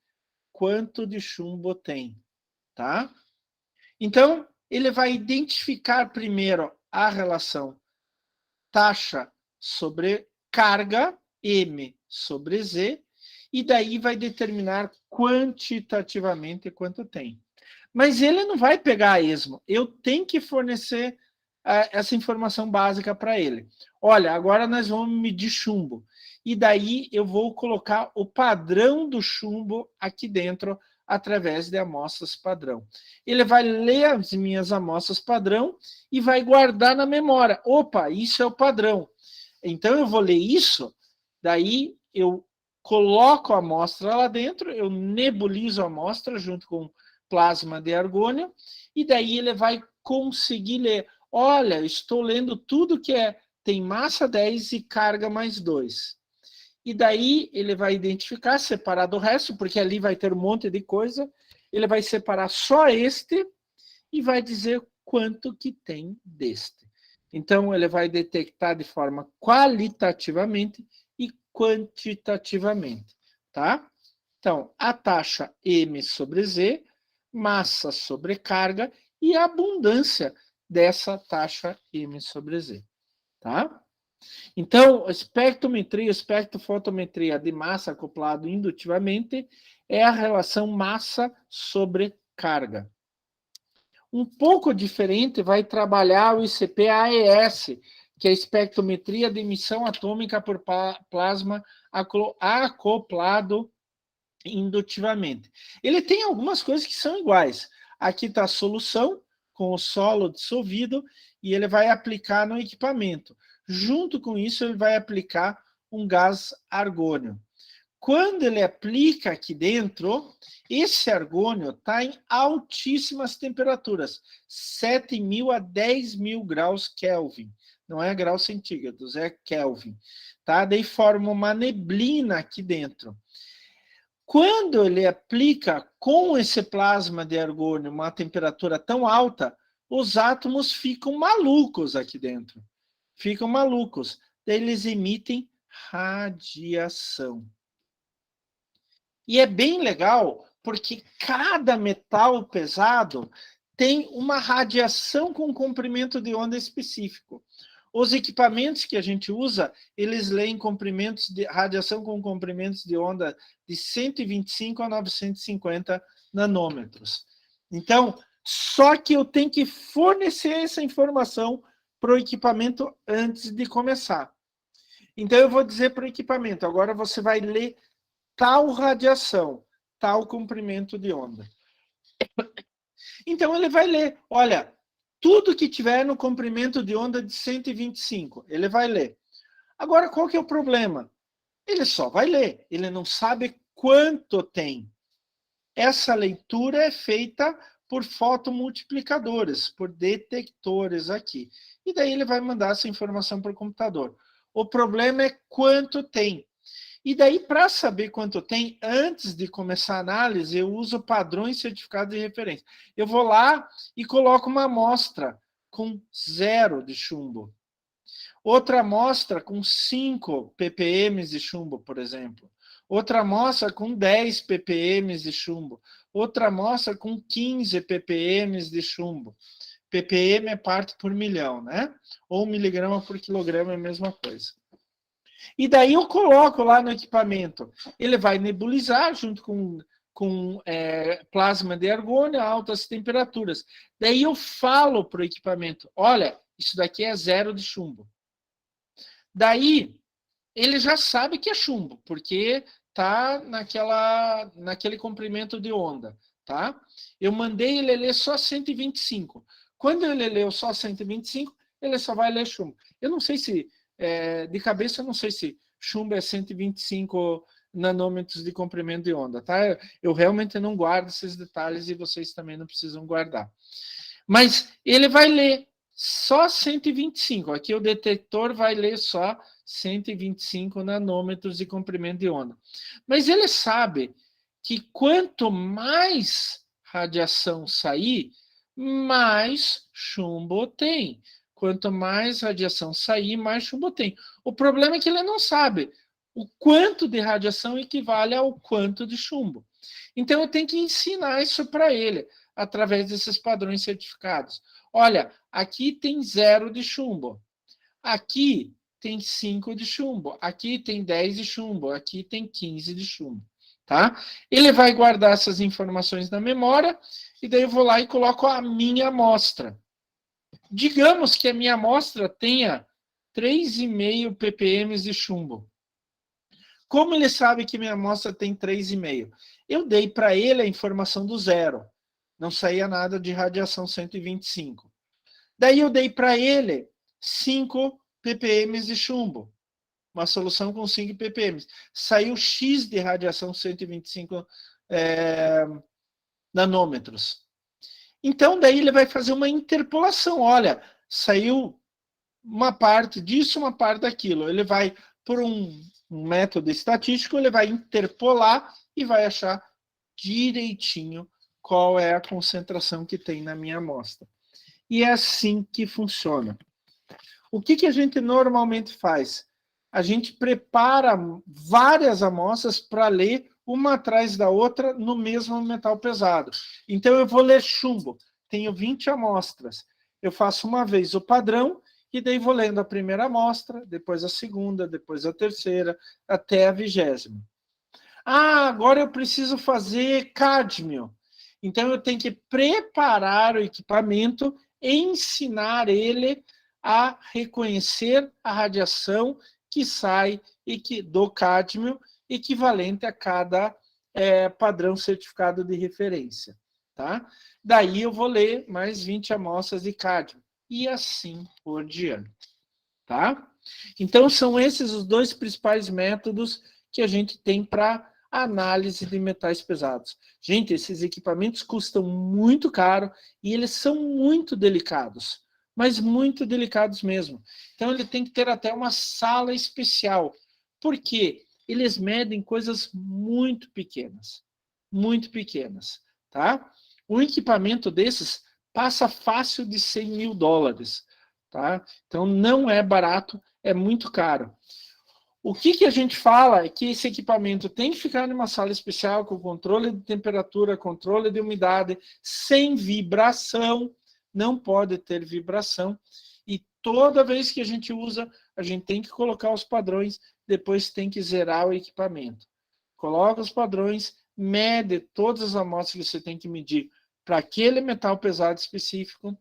quanto de chumbo tem, tá? Então, ele vai identificar primeiro a relação taxa sobre carga, M sobre Z, e daí vai determinar quantitativamente quanto tem. Mas ele não vai pegar a esmo. Eu tenho que fornecer essa informação básica para ele. Olha, agora nós vamos medir chumbo. E daí eu vou colocar o padrão do chumbo aqui dentro através de amostras padrão. Ele vai ler as minhas amostras padrão e vai guardar na memória. Opa, isso é o padrão. Então eu vou ler isso, daí eu coloco a amostra lá dentro, eu nebulizo a amostra junto com plasma de argônio, e daí ele vai conseguir ler. Olha, estou lendo tudo que tem massa 10 e carga mais 2. E daí ele vai identificar, separar do resto, porque ali vai ter um monte de coisa. Ele vai separar só este e vai dizer quanto que tem deste. Então, ele vai detectar de forma qualitativamente e quantitativamente, tá? Então, a taxa M sobre Z, massa sobre carga e a abundância dessa taxa M sobre Z, tá? Então, espectrometria, espectrofotometria de massa acoplado indutivamente é a relação massa sobre carga. Um pouco diferente vai trabalhar o ICP-AES, que é a espectrometria de emissão atômica por plasma acoplado indutivamente. Ele tem algumas coisas que são iguais. Aqui está a solução com o solo dissolvido e ele vai aplicar no equipamento. Junto com isso, ele vai aplicar um gás argônio. Quando ele aplica aqui dentro, esse argônio está em altíssimas temperaturas, 7.000 a 10.000 graus Kelvin. Não é graus centígrados, é Kelvin. Tá? Daí forma uma neblina aqui dentro. Quando ele aplica com esse plasma de argônio uma temperatura tão alta, os átomos ficam malucos aqui dentro. Ficam malucos. Daí eles emitem radiação. E é bem legal, porque cada metal pesado tem uma radiação com comprimento de onda específico. Os equipamentos que a gente usa, eles leem comprimentos de radiação com comprimentos de onda de 125 a 950 nanômetros. Então, só que eu tenho que fornecer essa informação para o equipamento antes de começar. Então, eu vou dizer para o equipamento, agora você vai ler tal radiação, tal comprimento de onda. Então, ele vai ler, olha, tudo que tiver no comprimento de onda de 125, ele vai ler. Agora, qual que é o problema? Ele só vai ler, ele não sabe quanto tem. Essa leitura é feita por fotomultiplicadores, por detectores aqui. E daí ele vai mandar essa informação para o computador. O problema é quanto tem. E daí, para saber quanto tem, antes de começar a análise, eu uso padrões certificados de referência. Eu vou lá e coloco uma amostra com 0 de chumbo. Outra amostra com 5 ppm de chumbo, por exemplo. Outra amostra com 10 ppm de chumbo. Outra amostra com 15 ppm de chumbo. ppm é parte por milhão, né? Ou miligrama por quilograma é a mesma coisa. E daí eu coloco lá no equipamento. Ele vai nebulizar junto com plasma de argônio a altas temperaturas. Daí eu falo para o equipamento, olha, isso daqui é 0 de chumbo. Daí ele já sabe que é chumbo, porque está naquele comprimento de onda. Tá? Eu mandei ele ler só 125. Quando ele leu só 125, ele só vai ler chumbo. Eu não sei se, de cabeça, eu não sei se chumbo é 125 nanômetros de comprimento de onda. Tá? Eu realmente não guardo esses detalhes e vocês também não precisam guardar. Mas ele vai ler só 125. Aqui o detector vai ler só 125 nanômetros de comprimento de onda. Mas ele sabe que quanto mais radiação sair, mais chumbo tem. Quanto mais radiação sair, mais chumbo tem. O problema é que ele não sabe o quanto de radiação equivale ao quanto de chumbo. Então, eu tenho que ensinar isso para ele, através desses padrões certificados. Olha, aqui tem 0 de chumbo. Aqui tem 5 de chumbo. Aqui tem 10 de chumbo. Aqui tem 15 de chumbo. Tá? Ele vai guardar essas informações na memória e daí eu vou lá e coloco a minha amostra. Digamos que a minha amostra tenha 3,5 ppm de chumbo. Como ele sabe que minha amostra tem 3,5? Eu dei para ele a informação do 0. Não saía nada de radiação 125. Daí eu dei para ele 5 ppm de chumbo. Uma solução com 5 ppm. Saiu X de radiação 125 nanômetros. Então, daí ele vai fazer uma interpolação. Olha, saiu uma parte disso, uma parte daquilo. Ele vai, por um método estatístico, ele vai interpolar e vai achar direitinho qual é a concentração que tem na minha amostra. E é assim que funciona. O que a gente normalmente faz? A gente prepara várias amostras para ler uma atrás da outra no mesmo metal pesado. Então, eu vou ler chumbo. Tenho 20 amostras. Eu faço uma vez o padrão e daí vou lendo a primeira amostra, depois a segunda, depois a terceira, até a 20ª. Ah, agora eu preciso fazer cádmio. Então, eu tenho que preparar o equipamento e ensinar ele a reconhecer a radiação que sai do cádmio, equivalente a cada padrão certificado de referência. Tá? Daí eu vou ler mais 20 amostras de cádmio. E assim por diante. Tá? Então, são esses os dois principais métodos que a gente tem para análise de metais pesados. Gente, esses equipamentos custam muito caro e eles são muito delicados, mas muito delicados mesmo. Então, ele tem que ter até uma sala especial, porque eles medem coisas muito pequenas, tá? Um equipamento desses passa fácil de $100.000, tá? Então, não é barato, é muito caro. O que a gente fala é que esse equipamento tem que ficar numa sala especial com controle de temperatura, controle de umidade, sem vibração, não pode ter vibração, e Toda vez que a gente usa, a gente tem que colocar os padrões, depois tem que zerar o equipamento. Coloca os padrões, mede todas as amostras que você tem que medir para aquele metal pesado específico,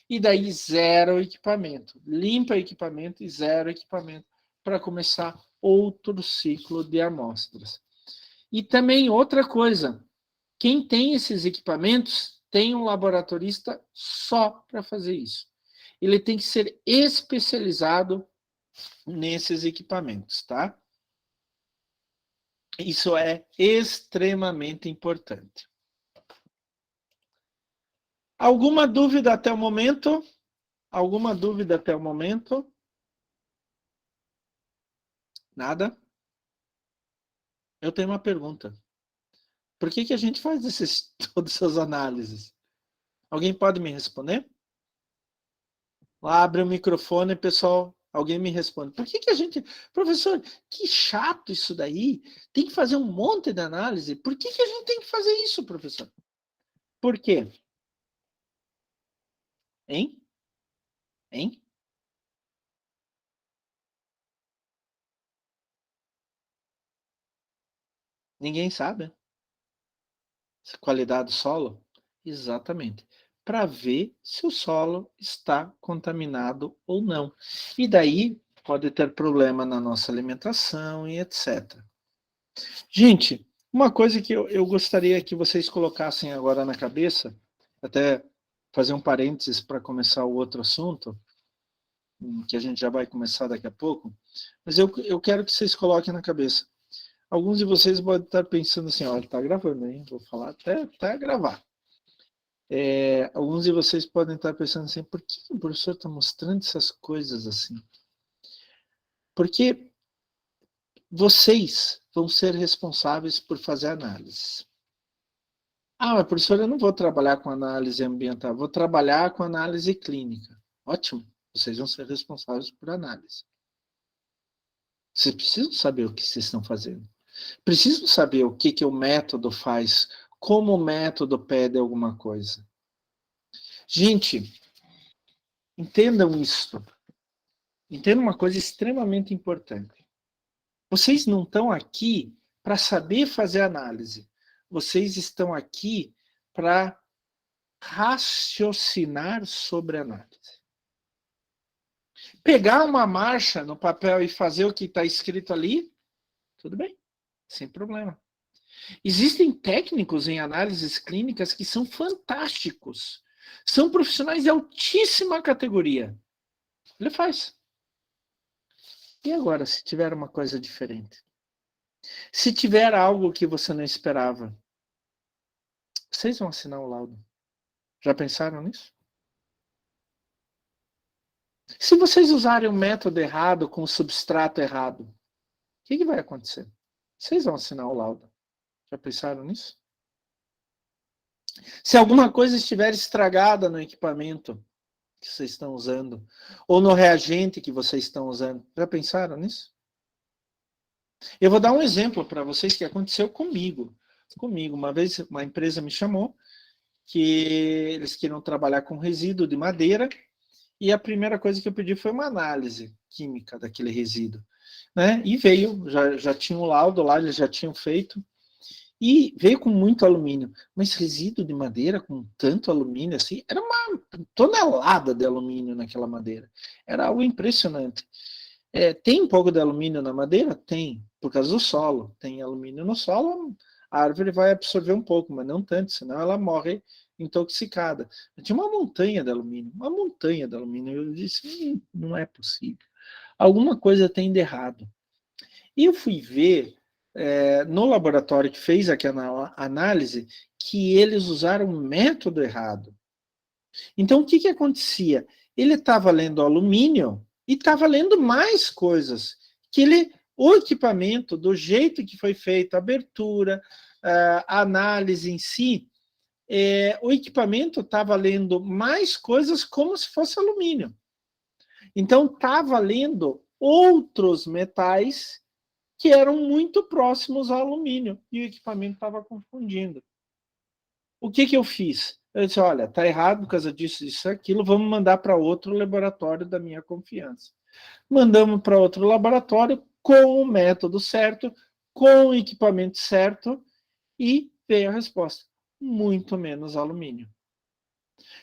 e daí zera o equipamento. Limpa o equipamento e zera o equipamento para começar outro ciclo de amostras. E também outra coisa, quem tem esses equipamentos tem um laboratorista só para fazer isso. Ele tem que ser especializado nesses equipamentos, tá? Isso é extremamente importante. Alguma dúvida até o momento? Alguma dúvida até o momento? Nada? Eu tenho uma pergunta. Por que a gente faz todas essas análises? Alguém pode me responder? Lá abre o microfone, pessoal. Alguém me responde. Por que a gente... Professor, que chato isso daí. Tem que fazer um monte de análise. Por que a gente tem que fazer isso, professor? Por quê? Hein? Hein? Ninguém sabe. Qualidade do solo? Exatamente. Para ver se o solo está contaminado ou não. E daí pode ter problema na nossa alimentação e etc. Gente, uma coisa que eu gostaria que vocês colocassem agora na cabeça, até fazer um parênteses para começar o outro assunto, que a gente já vai começar daqui a pouco, mas eu quero que vocês coloquem na cabeça. Alguns de vocês podem estar pensando assim, olha, está gravando, hein? Vou falar até gravar. Alguns de vocês podem estar pensando assim, por que o professor está mostrando essas coisas assim? Porque vocês vão ser responsáveis por fazer análise. Ah, mas professor, eu não vou trabalhar com análise ambiental, vou trabalhar com análise clínica. Ótimo, vocês vão ser responsáveis por análise. Vocês precisam saber o que vocês estão fazendo. Precisam saber o que o método faz, como o método pede alguma coisa. Gente, entendam isso. Entendam uma coisa extremamente importante. Vocês não estão aqui para saber fazer análise. Vocês estão aqui para raciocinar sobre análise. Pegar uma marcha no papel e fazer o que está escrito ali, tudo bem, sem problema. Existem técnicos em análises clínicas que são fantásticos. São profissionais de altíssima categoria. Ele faz. E agora, se tiver uma coisa diferente? Se tiver algo que você não esperava, vocês vão assinar o laudo. Já pensaram nisso? Se vocês usarem o método errado com o substrato errado, o que vai acontecer? Vocês vão assinar o laudo. Já pensaram nisso? Se alguma coisa estiver estragada no equipamento que vocês estão usando, ou no reagente que vocês estão usando, já pensaram nisso? Eu vou dar um exemplo para vocês que aconteceu comigo. Uma vez uma empresa me chamou que eles queriam trabalhar com resíduo de madeira e a primeira coisa que eu pedi foi uma análise química daquele resíduo. Né? E veio, já tinha um laudo lá, eles já tinham feito, e veio com muito alumínio. Mas resíduo de madeira com tanto alumínio assim, era uma tonelada de alumínio naquela madeira. Era algo impressionante. Tem um pouco de alumínio na madeira? Tem, por causa do solo. Tem alumínio no solo, a árvore vai absorver um pouco, mas não tanto, senão ela morre intoxicada. Tinha uma montanha de alumínio, Eu disse, não é possível. Alguma coisa tem de errado. E eu fui ver no laboratório que fez aquela análise que eles usaram um método errado. Então, o que acontecia? Ele estava lendo alumínio e estava lendo mais coisas. O equipamento, do jeito que foi feita a abertura, a análise em si, o equipamento estava lendo mais coisas como se fosse alumínio. Então, estava lendo outros metais que eram muito próximos ao alumínio, e o equipamento estava confundindo. O que eu fiz? Eu disse, olha, está errado por causa disso, isso, aquilo, vamos mandar para outro laboratório da minha confiança. Mandamos para outro laboratório com o método certo, com o equipamento certo, e veio a resposta: muito menos alumínio.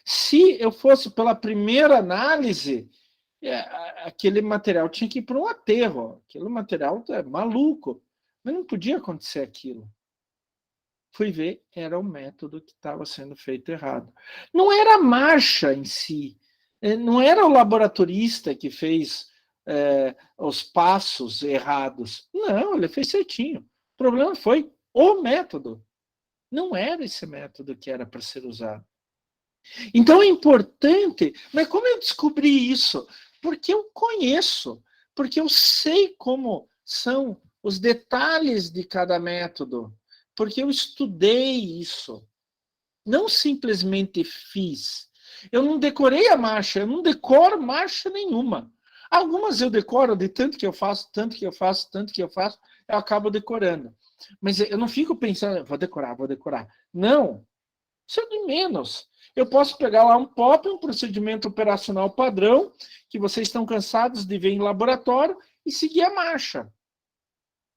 Se eu fosse pela primeira análise, aquele material tinha que ir para um aterro. Aquele material é maluco. Mas não podia acontecer aquilo. Fui ver, era o método que estava sendo feito errado. Não era a marcha em si, não era o laboratorista que fez os passos errados. Não, ele fez certinho. O problema foi o método. Não era esse método que era para ser usado. Então é importante, mas como eu descobri isso? Porque eu conheço, porque eu sei como são os detalhes de cada método, porque eu estudei isso. Não simplesmente fiz. Eu não decorei a marcha, eu não decoro marcha nenhuma. Algumas eu decoro de tanto que eu faço, tanto que eu faço, tanto que eu faço, eu acabo decorando. Mas eu não fico pensando, vou decorar, vou decorar. Não, isso é de menos. Eu posso pegar lá um POP, um procedimento operacional padrão, que vocês estão cansados de ver em laboratório, e seguir a marcha.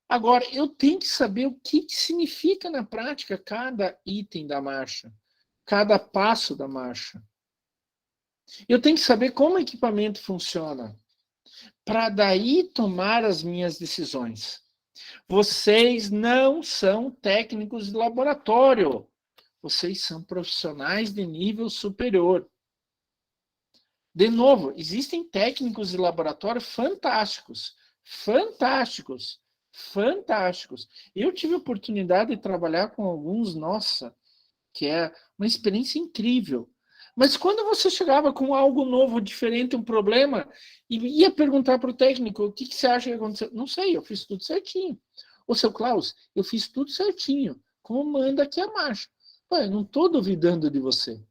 Agora, eu tenho que saber o que significa na prática cada item da marcha, cada passo da marcha. Eu tenho que saber como o equipamento funciona, para daí tomar as minhas decisões. Vocês não são técnicos de laboratório. Vocês são profissionais de nível superior. De novo, existem técnicos de laboratório fantásticos, fantásticos, fantásticos. Eu tive a oportunidade de trabalhar com alguns, nossa, que é uma experiência incrível. Mas quando você chegava com algo novo, diferente, um problema, e ia perguntar para o técnico, o que você acha que aconteceu? Não sei, eu fiz tudo certinho. Ô, seu Klaus, eu fiz tudo certinho. Como manda aqui a marcha? Pô, eu não estou duvidando de você.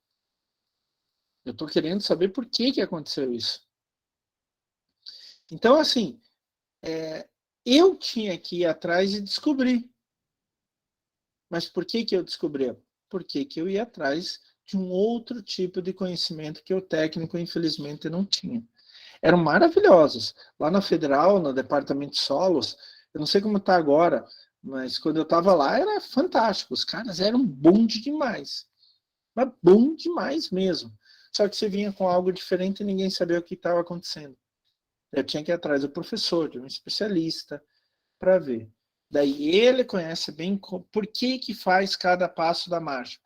Eu estou querendo saber por que aconteceu isso. Então, assim, eu tinha que ir atrás e descobrir. Mas por que eu descobri? Porque eu ia atrás de um outro tipo de conhecimento que o técnico, infelizmente, não tinha. Eram maravilhosos. Lá na Federal, no departamento de solos, eu não sei como está agora, mas quando eu estava lá era fantástico. Os caras eram bons demais. Mas bom demais mesmo. Só que você vinha com algo diferente e ninguém sabia o que estava acontecendo. Eu tinha que ir atrás do professor, de um especialista, para ver. Daí ele conhece bem por que faz cada passo da marcha.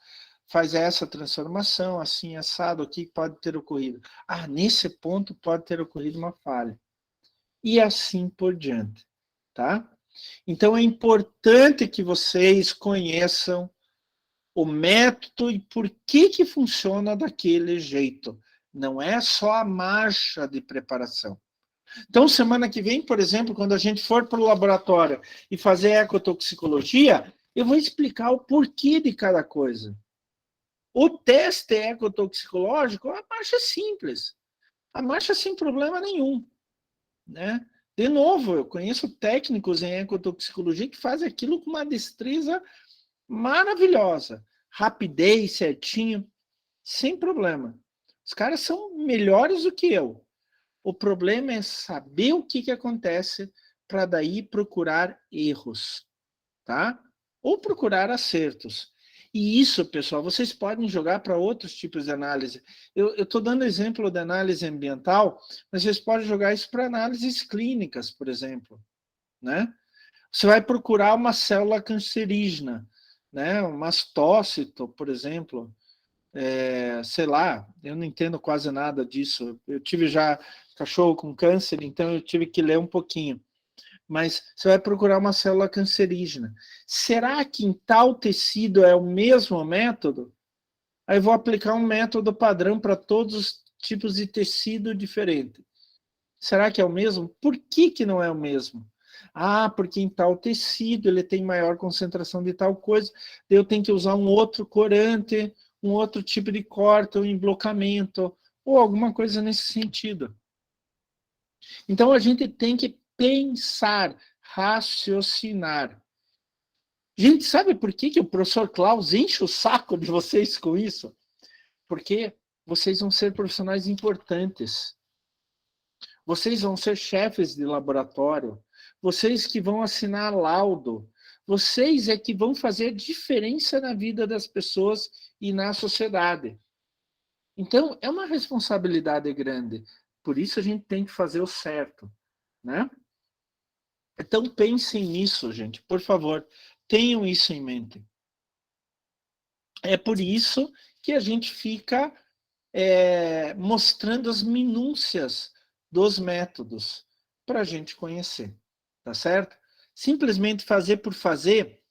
Faz essa transformação, assim, assado, o que pode ter ocorrido? Ah, nesse ponto pode ter ocorrido uma falha. E assim por diante, tá? Então é importante que vocês conheçam o método e por que funciona daquele jeito. Não é só a marcha de preparação. Então, semana que vem, por exemplo, quando a gente for para o laboratório e fazer ecotoxicologia, eu vou explicar o porquê de cada coisa. O teste ecotoxicológico, a marcha é simples. A marcha é sem problema nenhum. Né? De novo, eu conheço técnicos em ecotoxicologia que fazem aquilo com uma destreza maravilhosa. Rapidez, certinho, sem problema. Os caras são melhores do que eu. O problema é saber o que acontece para daí procurar erros, tá? Ou procurar acertos. E isso, pessoal, vocês podem jogar para outros tipos de análise. Eu estou dando exemplo da análise ambiental, mas vocês podem jogar isso para análises clínicas, por exemplo, né? Você vai procurar uma célula cancerígena, né? Um mastócito, por exemplo. Sei lá, eu não entendo quase nada disso. Eu tive já cachorro com câncer, então eu tive que ler um pouquinho. Mas você vai procurar uma célula cancerígena. Será que em tal tecido é o mesmo método? Aí vou aplicar um método padrão para todos os tipos de tecido diferente. Será que é o mesmo? Por que não é o mesmo? Ah, porque em tal tecido ele tem maior concentração de tal coisa, eu tenho que usar um outro corante, um outro tipo de corte, um emblocamento, ou alguma coisa nesse sentido. Então a gente tem que pensar, raciocinar. Gente, sabe por que o professor Klaus enche o saco de vocês com isso? Porque vocês vão ser profissionais importantes. Vocês vão ser chefes de laboratório. Vocês que vão assinar laudo. Vocês é que vão fazer diferença na vida das pessoas e na sociedade. Então, é uma responsabilidade grande. Por isso a gente tem que fazer o certo, né? Então, pensem nisso, gente. Por favor, tenham isso em mente. É por isso que a gente fica mostrando as minúcias dos métodos para a gente conhecer, tá certo? Simplesmente fazer por fazer,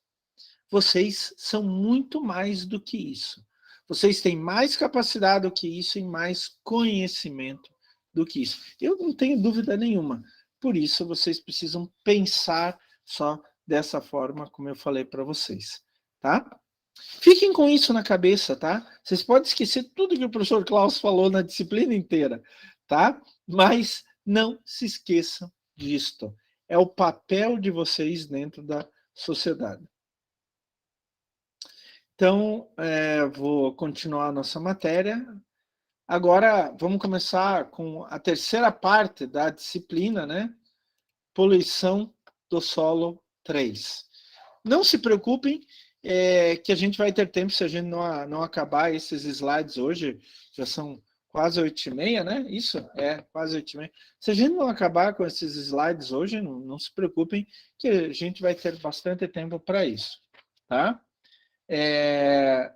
vocês são muito mais do que isso. Vocês têm mais capacidade do que isso e mais conhecimento do que isso. Eu não tenho dúvida nenhuma. Por isso, vocês precisam pensar só dessa forma, como eu falei para vocês, tá? Fiquem com isso na cabeça, tá? Vocês podem esquecer tudo que o professor Klaus falou na disciplina inteira, tá? Mas não se esqueçam disto. É o papel de vocês dentro da sociedade. Então, vou continuar a nossa matéria. Agora, vamos começar com a terceira parte da disciplina, né? Poluição do solo 3. Não se preocupem, que a gente vai ter tempo se a gente não acabar esses slides hoje. Já são quase 8h30, né? Isso? Quase 8h30. Se a gente não acabar com esses slides hoje, não se preocupem, que a gente vai ter bastante tempo para isso, tá?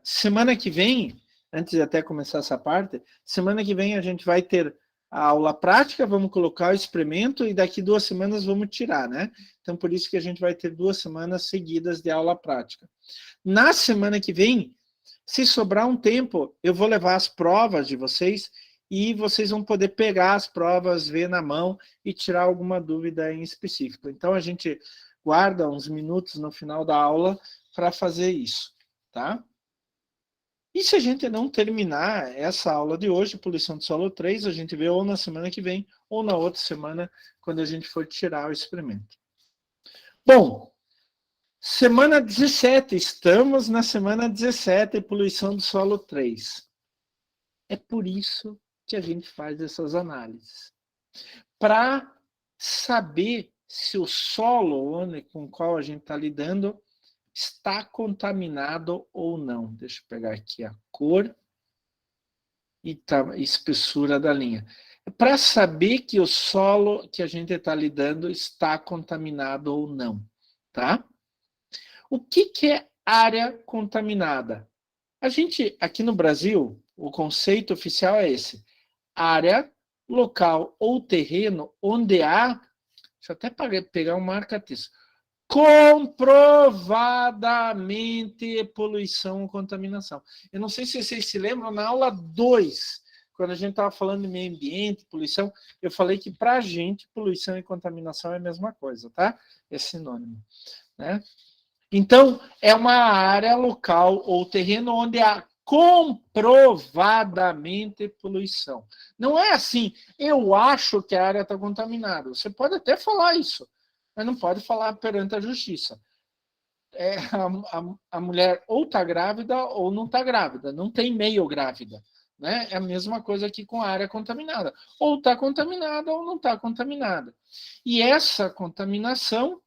Semana que vem, antes de até começar essa parte, semana que vem a gente vai ter a aula prática, vamos colocar o experimento e daqui 2 semanas vamos tirar, né? Então, por isso que a gente vai ter 2 semanas seguidas de aula prática. Na semana que vem, se sobrar um tempo, eu vou levar as provas de vocês e vocês vão poder pegar as provas, ver na mão e tirar alguma dúvida em específico. Então, a gente guarda uns minutos no final da aula para fazer isso, tá? E se a gente não terminar essa aula de hoje, poluição do solo 3, a gente vê ou na semana que vem, ou na outra semana, quando a gente for tirar o experimento. Bom, semana 17, estamos na semana 17, poluição do solo 3. É por isso que a gente faz essas análises. Para saber se o solo com o qual a gente está lidando está contaminado ou não. Deixa eu pegar aqui a cor e a espessura da linha. Para saber que o solo que a gente está lidando está contaminado ou não, tá? O que é área contaminada? A gente, aqui no Brasil, o conceito oficial é esse: área, local ou terreno onde há, deixa eu até pegar um marca-texto, comprovadamente poluição ou contaminação. Eu não sei se vocês se lembram, na aula 2, quando a gente estava falando de meio ambiente, poluição, eu falei que para a gente poluição e contaminação é a mesma coisa, tá? É sinônimo, né? Então, é uma área local ou terreno onde há comprovadamente poluição. Não é assim, eu acho que a área está contaminada. Você pode até falar isso, mas não pode falar perante a justiça. A mulher ou está grávida ou não está grávida, não tem meio grávida. Né? É a mesma coisa aqui com a área contaminada. Ou está contaminada ou não está contaminada. E essa contaminação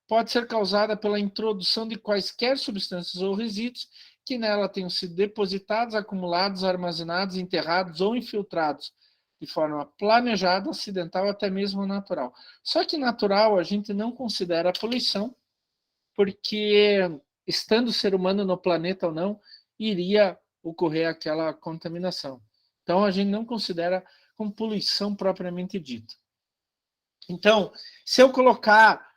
pode ser causada pela introdução de quaisquer substâncias ou resíduos que nela tenham sido depositados, acumulados, armazenados, enterrados ou infiltrados de forma planejada, acidental, até mesmo natural. Só que natural a gente não considera a poluição, porque estando o ser humano no planeta ou não, iria ocorrer aquela contaminação. Então a gente não considera como poluição propriamente dita. Então, se eu colocar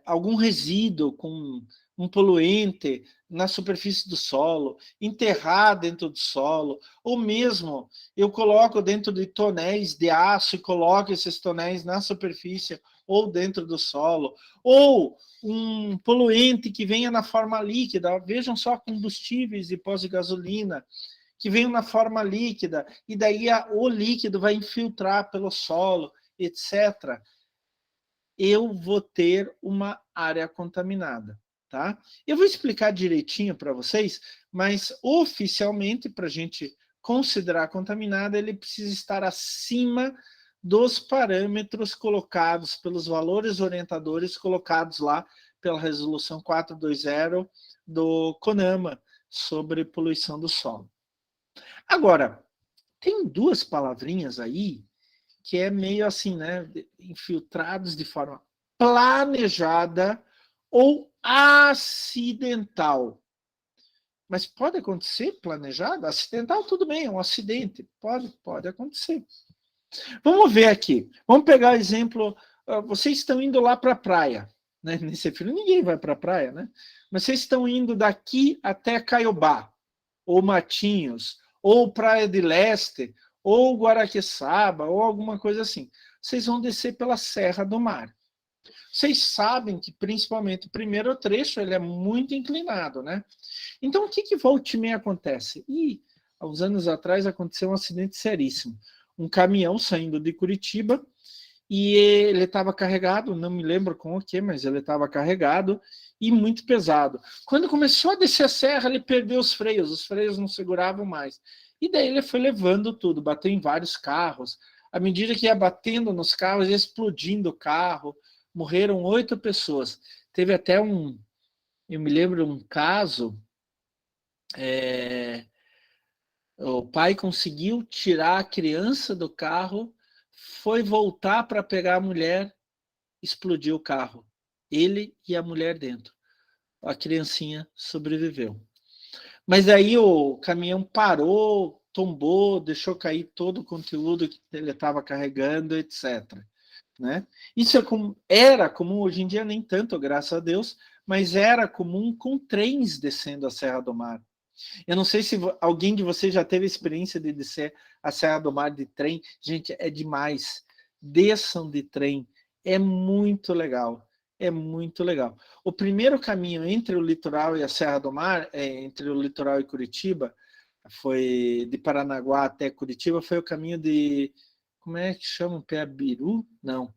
algum resíduo com um poluente na superfície do solo, enterrar dentro do solo, ou mesmo eu coloco dentro de tonéis de aço e coloco esses tonéis na superfície ou dentro do solo, ou um poluente que venha na forma líquida, vejam só combustíveis e pós-gasolina, que venham na forma líquida, e daí o líquido vai infiltrar pelo solo, etc., eu vou ter uma área contaminada. tá? Eu vou explicar direitinho para vocês, mas oficialmente, para a gente considerar contaminado, ele precisa estar acima dos parâmetros colocados, pelos valores orientadores colocados lá pela resolução 420 do CONAMA sobre poluição do solo. Agora, tem duas palavrinhas aí que é meio assim, né, infiltrados de forma planejada ou acidental. Mas pode acontecer planejado? Acidental, tudo bem, é um acidente. Pode acontecer. Vamos ver aqui. Vamos pegar o exemplo. Vocês estão indo lá para a praia. Né? Nesse filme, ninguém vai para a praia, né? Mas vocês estão indo daqui até Caiobá, ou Matinhos, ou Praia de Leste, ou Guaraqueçaba, ou alguma coisa assim. Vocês vão descer pela Serra do Mar. Vocês sabem que, principalmente, o primeiro trecho ele é muito inclinado, né? Então, o que volta e meia acontece? Há uns anos atrás aconteceu um acidente seríssimo. Um caminhão saindo de Curitiba e ele estava carregado, não me lembro com o que, mas ele estava carregado e muito pesado. Quando começou a descer a serra, ele perdeu os freios não seguravam mais. E daí ele foi levando tudo, bateu em vários carros. À medida que ia batendo nos carros, ia explodindo o carro. Morreram 8 pessoas. Teve até eu me lembro um caso, o pai conseguiu tirar a criança do carro, foi voltar para pegar a mulher, explodiu o carro. Ele e a mulher dentro. A criancinha sobreviveu. Mas aí o caminhão parou, tombou, deixou cair todo o conteúdo que ele estava carregando, etc. Né? Isso era comum, hoje em dia nem tanto, graças a Deus, mas era comum com trens descendo a Serra do Mar. Eu não sei se alguém de vocês já teve a experiência de descer a Serra do Mar de trem. Gente, é demais. Desçam de trem. É muito legal. É muito legal. O primeiro caminho entre o litoral e a Serra do Mar, entre o litoral e Curitiba, foi de Paranaguá até Curitiba, foi o caminho de... Como é que chama? Peabiru? Não.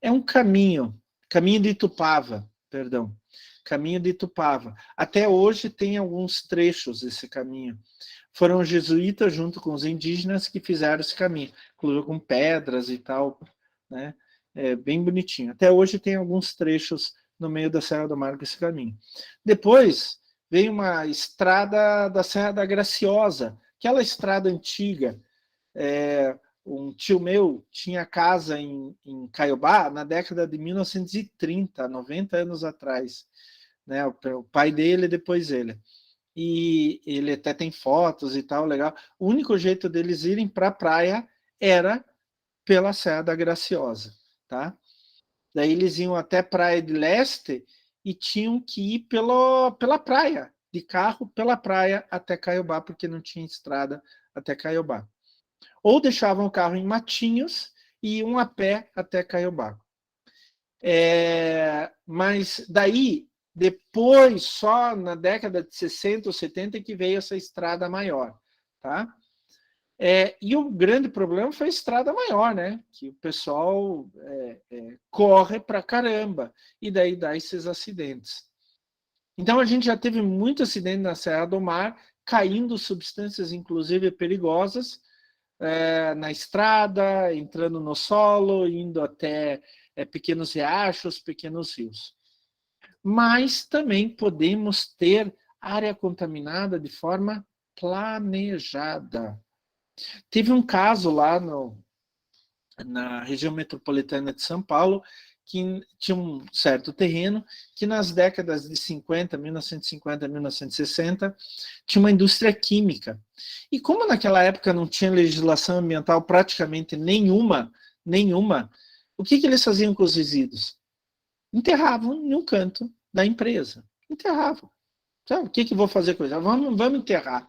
É um caminho de Itupava, perdão. Caminho de Itupava. Até hoje tem alguns trechos desse caminho. Foram os jesuítas, junto com os indígenas, que fizeram esse caminho, inclusive com pedras e tal, né? É bem bonitinho. Até hoje tem alguns trechos no meio da Serra do Mar com esse caminho. Depois veio uma estrada da Serra da Graciosa, aquela estrada antiga. Um tio meu tinha casa em Caiobá na década de 1930, 90 anos atrás. Né? O pai dele e depois ele. E ele até tem fotos e tal, legal. O único jeito deles irem para a praia era pela Serra da Graciosa, tá? Daí eles iam até Praia de Leste e tinham que ir pela praia, de carro pela praia até Caiobá, porque não tinha estrada até Caiobá. Ou deixavam o carro em Matinhos e iam a pé até Caiobá. Mas daí, depois, só na década de 60 ou 70, que veio essa estrada maior. Tá? E o grande problema foi a estrada maior, né? Que o pessoal corre pra caramba, e daí dá esses acidentes. Então a gente já teve muito acidente na Serra do Mar, caindo substâncias, inclusive perigosas, na estrada, entrando no solo, indo até pequenos riachos, pequenos rios. Mas também podemos ter área contaminada de forma planejada. Teve um caso lá na região metropolitana de São Paulo, que tinha um certo terreno, que nas décadas de 50, 1950, 1960, tinha uma indústria química. E como naquela época não tinha legislação ambiental praticamente nenhuma, o que eles faziam com os resíduos? Enterravam em um canto da empresa. Enterravam. Sabe, o que vou fazer com isso? Vamos enterrar.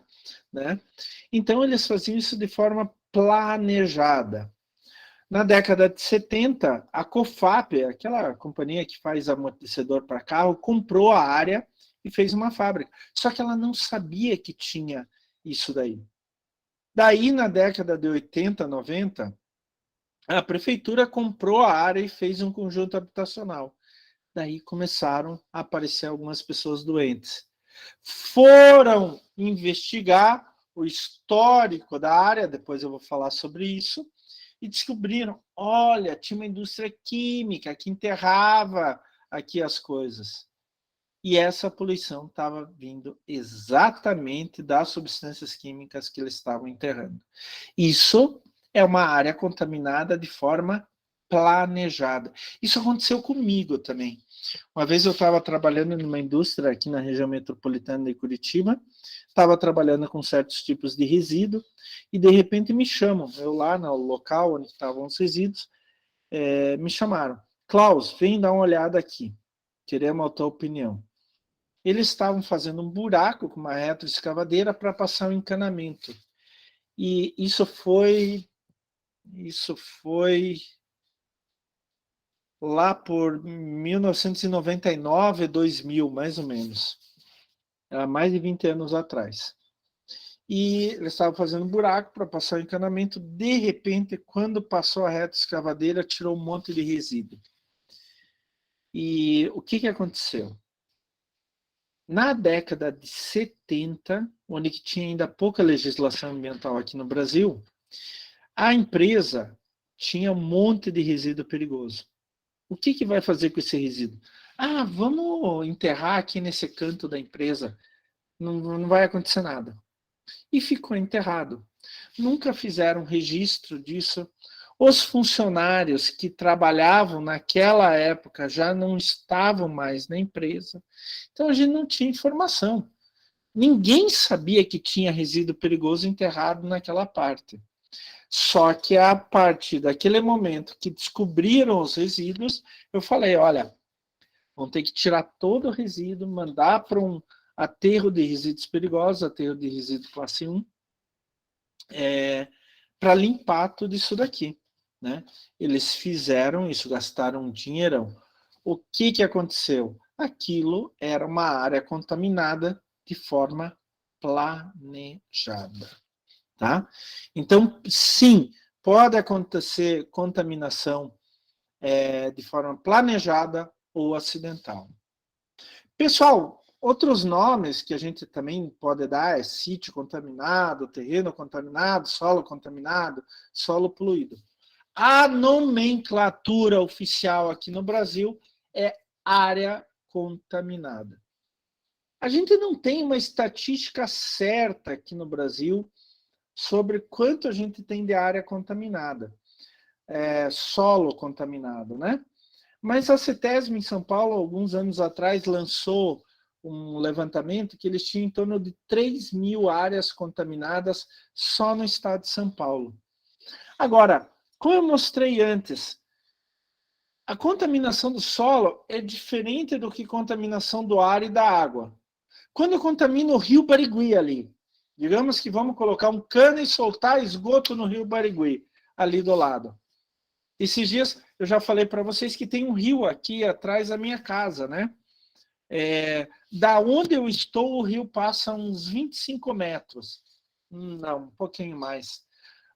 Né? Então, eles faziam isso de forma planejada. Na década de 70, a COFAP, aquela companhia que faz amortecedor para carro, comprou a área e fez uma fábrica. Só que ela não sabia que tinha isso daí. Daí, na década de 80, 90, a prefeitura comprou a área e fez um conjunto habitacional. daí começaram a aparecer algumas pessoas doentes. Foram investigar o histórico da área, depois eu vou falar sobre isso, e descobriram, olha, tinha uma indústria química que enterrava aqui as coisas. E essa poluição estava vindo exatamente das substâncias químicas que eles estavam enterrando. Isso é uma área contaminada de forma planejada. Isso aconteceu comigo também. Uma vez eu estava trabalhando numa indústria aqui na região metropolitana de Curitiba, estava trabalhando com certos tipos de resíduo, e de repente me chamam, eu lá no local onde estavam os resíduos, me chamaram. Klaus, vem dar uma olhada aqui, queremos a tua opinião. Eles estavam fazendo um buraco com uma retroescavadeira para passar o encanamento. E isso foi lá por 1999, 2000, mais ou menos. Era mais de 20 anos atrás. E eles estavam fazendo um buraco para passar o encanamento. De repente, quando passou a retroescavadeira, tirou um monte de resíduo. E o que aconteceu? Na década de 70, onde tinha ainda pouca legislação ambiental aqui no Brasil, a empresa tinha um monte de resíduo perigoso. O que vai fazer com esse resíduo? Ah, vamos enterrar aqui nesse canto da empresa, não vai acontecer nada. E ficou enterrado. Nunca fizeram registro disso. Os funcionários que trabalhavam naquela época já não estavam mais na empresa. Então a gente não tinha informação. Ninguém sabia que tinha resíduo perigoso enterrado naquela parte. Só que a partir daquele momento que descobriram os resíduos, eu falei, olha, vão ter que tirar todo o resíduo, mandar para um aterro de resíduos perigosos, aterro de resíduo classe 1, para limpar tudo isso daqui. Né? Eles fizeram isso, gastaram um dinheirão. O que aconteceu? Aquilo era uma área contaminada de forma planejada. Tá? Então, sim, pode acontecer contaminação de forma planejada ou acidental. Pessoal, outros nomes que a gente também pode dar é sítio contaminado, terreno contaminado, solo contaminado, solo poluído. A nomenclatura oficial aqui no Brasil é área contaminada. A gente não tem uma estatística certa aqui no Brasil sobre quanto a gente tem de área contaminada, solo contaminado, né? Mas a CETESB em São Paulo, alguns anos atrás, lançou um levantamento que eles tinham em torno de 3 mil áreas contaminadas só no estado de São Paulo. Agora, como eu mostrei antes, a contaminação do solo é diferente do que contaminação do ar e da água. Quando eu contamino o rio Barigui ali, digamos que vamos colocar um cano e soltar esgoto no rio Barigui, ali do lado. Esses dias eu já falei para vocês que tem um rio aqui atrás da minha casa, né? Da onde eu estou, o rio passa uns 25 metros. Não, um pouquinho mais.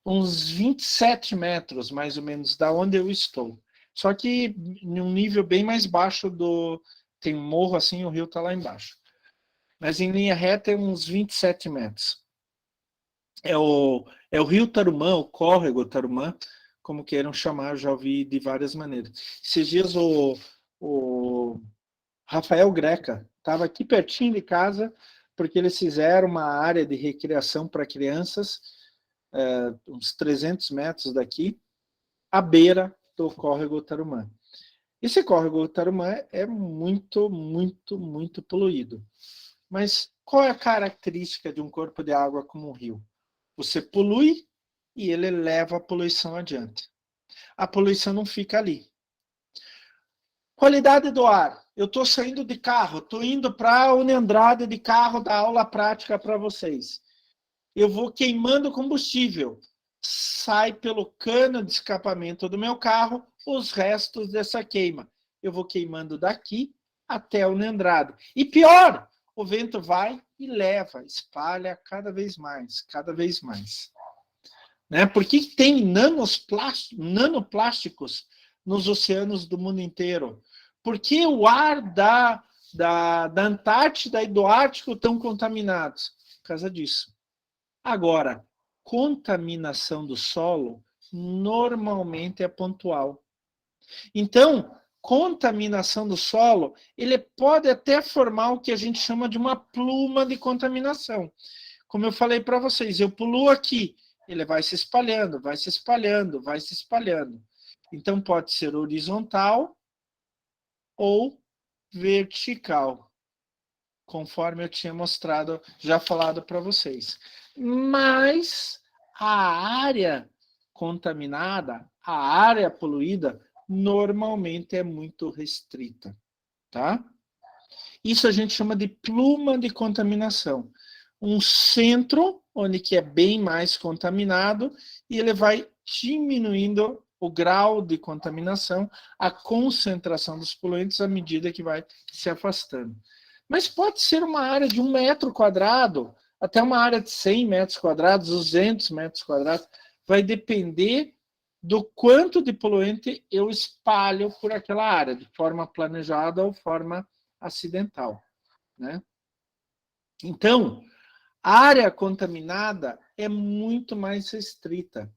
Uns 27 metros, mais ou menos, da onde eu estou. Só que em um nível bem mais baixo do... Tem um morro assim, o rio está lá embaixo. Mas em linha reta é uns 27 metros. É o rio Tarumã, o córrego Tarumã, como queiram chamar, já ouvi de várias maneiras. Esses dias o Rafael Greca estava aqui pertinho de casa, porque eles fizeram uma área de recreação para crianças, uns 300 metros daqui, à beira do córrego Tarumã. Esse córrego Tarumã é muito, muito, muito poluído. Mas qual é a característica de um corpo de água como um rio? Você polui e ele leva a poluição adiante. A poluição não fica ali. Qualidade do ar. Eu estou saindo de carro, estou indo para a Uniandrade de carro dar aula prática para vocês. Eu vou queimando combustível. Sai pelo cano de escapamento do meu carro os restos dessa queima. Eu vou queimando daqui até a Uniandrade. E pior, o vento vai e leva, espalha cada vez mais, cada vez mais. Né? Por que tem nanoplásticos nos oceanos do mundo inteiro? Por que o ar da Antártida e do Ártico estão contaminados? Por causa disso. Agora, contaminação do solo normalmente é pontual. Então, contaminação do solo, ele pode até formar o que a gente chama de uma pluma de contaminação. Como eu falei para vocês, eu puluo aqui, ele vai se espalhando, vai se espalhando, vai se espalhando. Então, pode ser horizontal ou vertical, conforme eu tinha mostrado, já falado para vocês. Mas a área contaminada, a área poluída, normalmente é muito restrita, tá? Isso a gente chama de pluma de contaminação. Um centro onde que é bem mais contaminado e ele vai diminuindo o grau de contaminação, a concentração dos poluentes à medida que vai se afastando. Mas pode ser uma área de 1 metro quadrado, até uma área de 100 metros quadrados, 200 metros quadrados. Vai depender do quanto de poluente eu espalho por aquela área, de forma planejada ou forma acidental, né? Então, a área contaminada é muito mais restrita.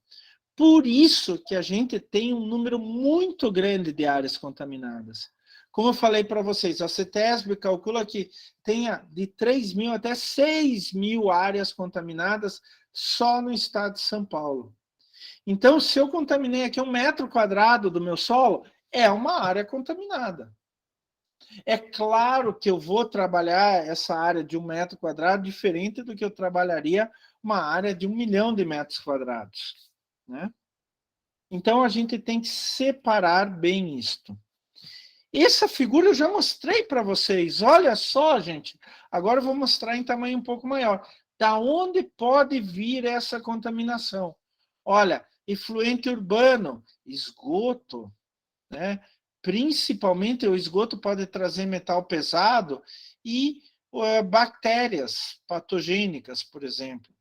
Por isso que a gente tem um número muito grande de áreas contaminadas. Como eu falei para vocês, a CETESB calcula que tenha de 3.000 até 6.000 áreas contaminadas só no estado de São Paulo. Então, se eu contaminei aqui 1 metro quadrado do meu solo, é uma área contaminada. É claro que eu vou trabalhar essa área de 1 metro quadrado diferente do que eu trabalharia uma área de 1 milhão de metros quadrados, né? Então, a gente tem que separar bem isto. Essa figura eu já mostrei para vocês. Olha só, gente. Agora eu vou mostrar em tamanho um pouco maior. Da onde pode vir essa contaminação? Olha, efluente urbano, esgoto, né? Principalmente o esgoto pode trazer metal pesado e bactérias patogênicas, por exemplo.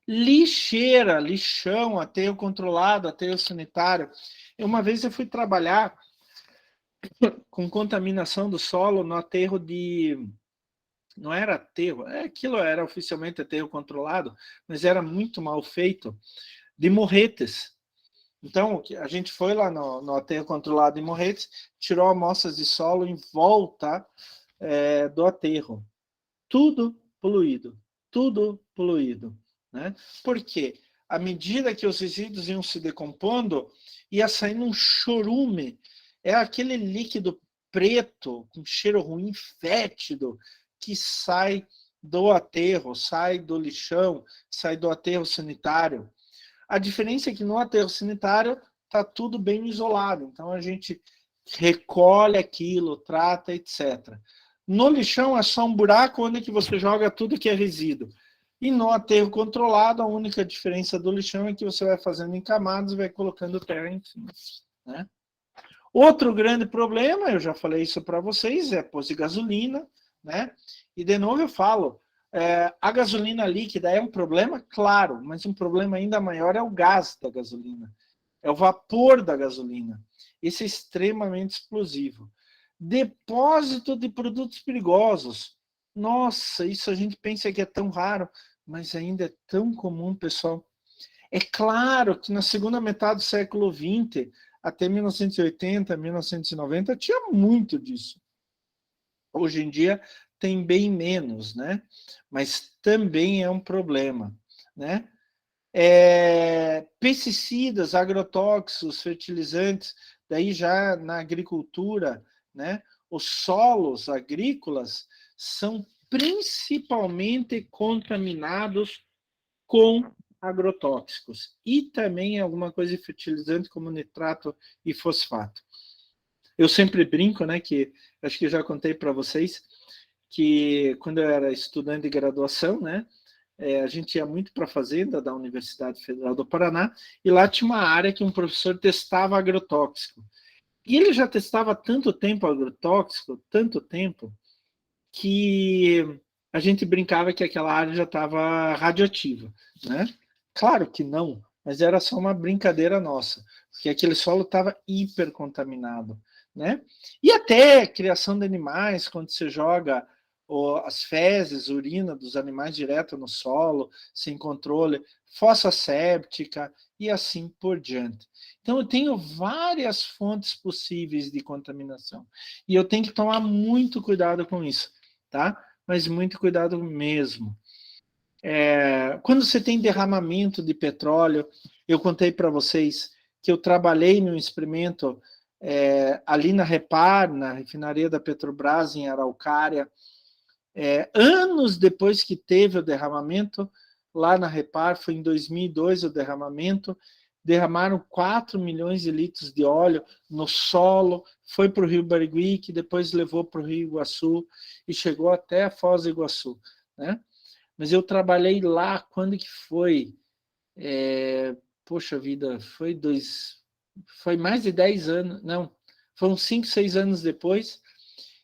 Lixeira, lixão, aterro controlado, aterro sanitário. Uma vez eu fui trabalhar com contaminação do solo no aterro de... Não era aterro, aquilo era oficialmente aterro controlado, mas era muito mal feito, de Morretes. Então, a gente foi lá no aterro controlado de Morretes, tirou amostras de solo em volta do aterro. Tudo poluído, tudo poluído, né? Por quê? À medida que os resíduos iam se decompondo, ia saindo um chorume. É aquele líquido preto, com cheiro ruim, fétido, que sai do aterro, sai do lixão, sai do aterro sanitário. A diferença é que no aterro sanitário está tudo bem isolado, então a gente recolhe aquilo, trata, etc. No lixão é só um buraco onde que você joga tudo que é resíduo. E no aterro controlado, a única diferença do lixão é que você vai fazendo em camadas e vai colocando terra em cima, né? Outro grande problema, eu já falei isso para vocês, é posto de gasolina, né? E de novo eu falo, a gasolina líquida é um problema? Claro, mas um problema ainda maior é o gás da gasolina, é o vapor da gasolina. Esse é extremamente explosivo. Depósito de produtos perigosos. Nossa, isso a gente pensa que é tão raro, mas ainda é tão comum, pessoal. É claro que na segunda metade do século XX, até 1980, 1990, tinha muito disso. Hoje em dia tem bem menos, né? Mas também é um problema, né? Pesticidas, agrotóxicos, fertilizantes, daí já na agricultura, né? Os solos agrícolas são principalmente contaminados com agrotóxicos e também alguma coisa de fertilizante como nitrato e fosfato. Eu sempre brinco, né, que acho que eu já contei para vocês que quando eu era estudante de graduação, né, a gente ia muito para a fazenda da Universidade Federal do Paraná e lá tinha uma área que um professor testava agrotóxico. E ele já testava tanto tempo agrotóxico, tanto tempo, que a gente brincava que aquela área já estava radioativa, né? Claro que não, mas era só uma brincadeira nossa, porque aquele solo estava hipercontaminado, né? E até criação de animais, quando você joga as fezes, urina dos animais direto no solo, sem controle, fossa séptica e assim por diante. Então, eu tenho várias fontes possíveis de contaminação. E eu tenho que tomar muito cuidado com isso, tá? Mas muito cuidado mesmo. Quando você tem derramamento de petróleo, eu contei para vocês que eu trabalhei num experimento ali na Repar, na refinaria da Petrobras, em Araucária, anos depois que teve o derramamento, lá na Repar, foi em 2002 o derramamento, derramaram 4 milhões de litros de óleo no solo, foi para o Rio Barigui, que depois levou para o Rio Iguaçu e chegou até a Foz do Iguaçu, né? Mas eu trabalhei lá, quando que foi? Poxa vida, foi mais de 10 anos, não, foram 5, 6 anos depois,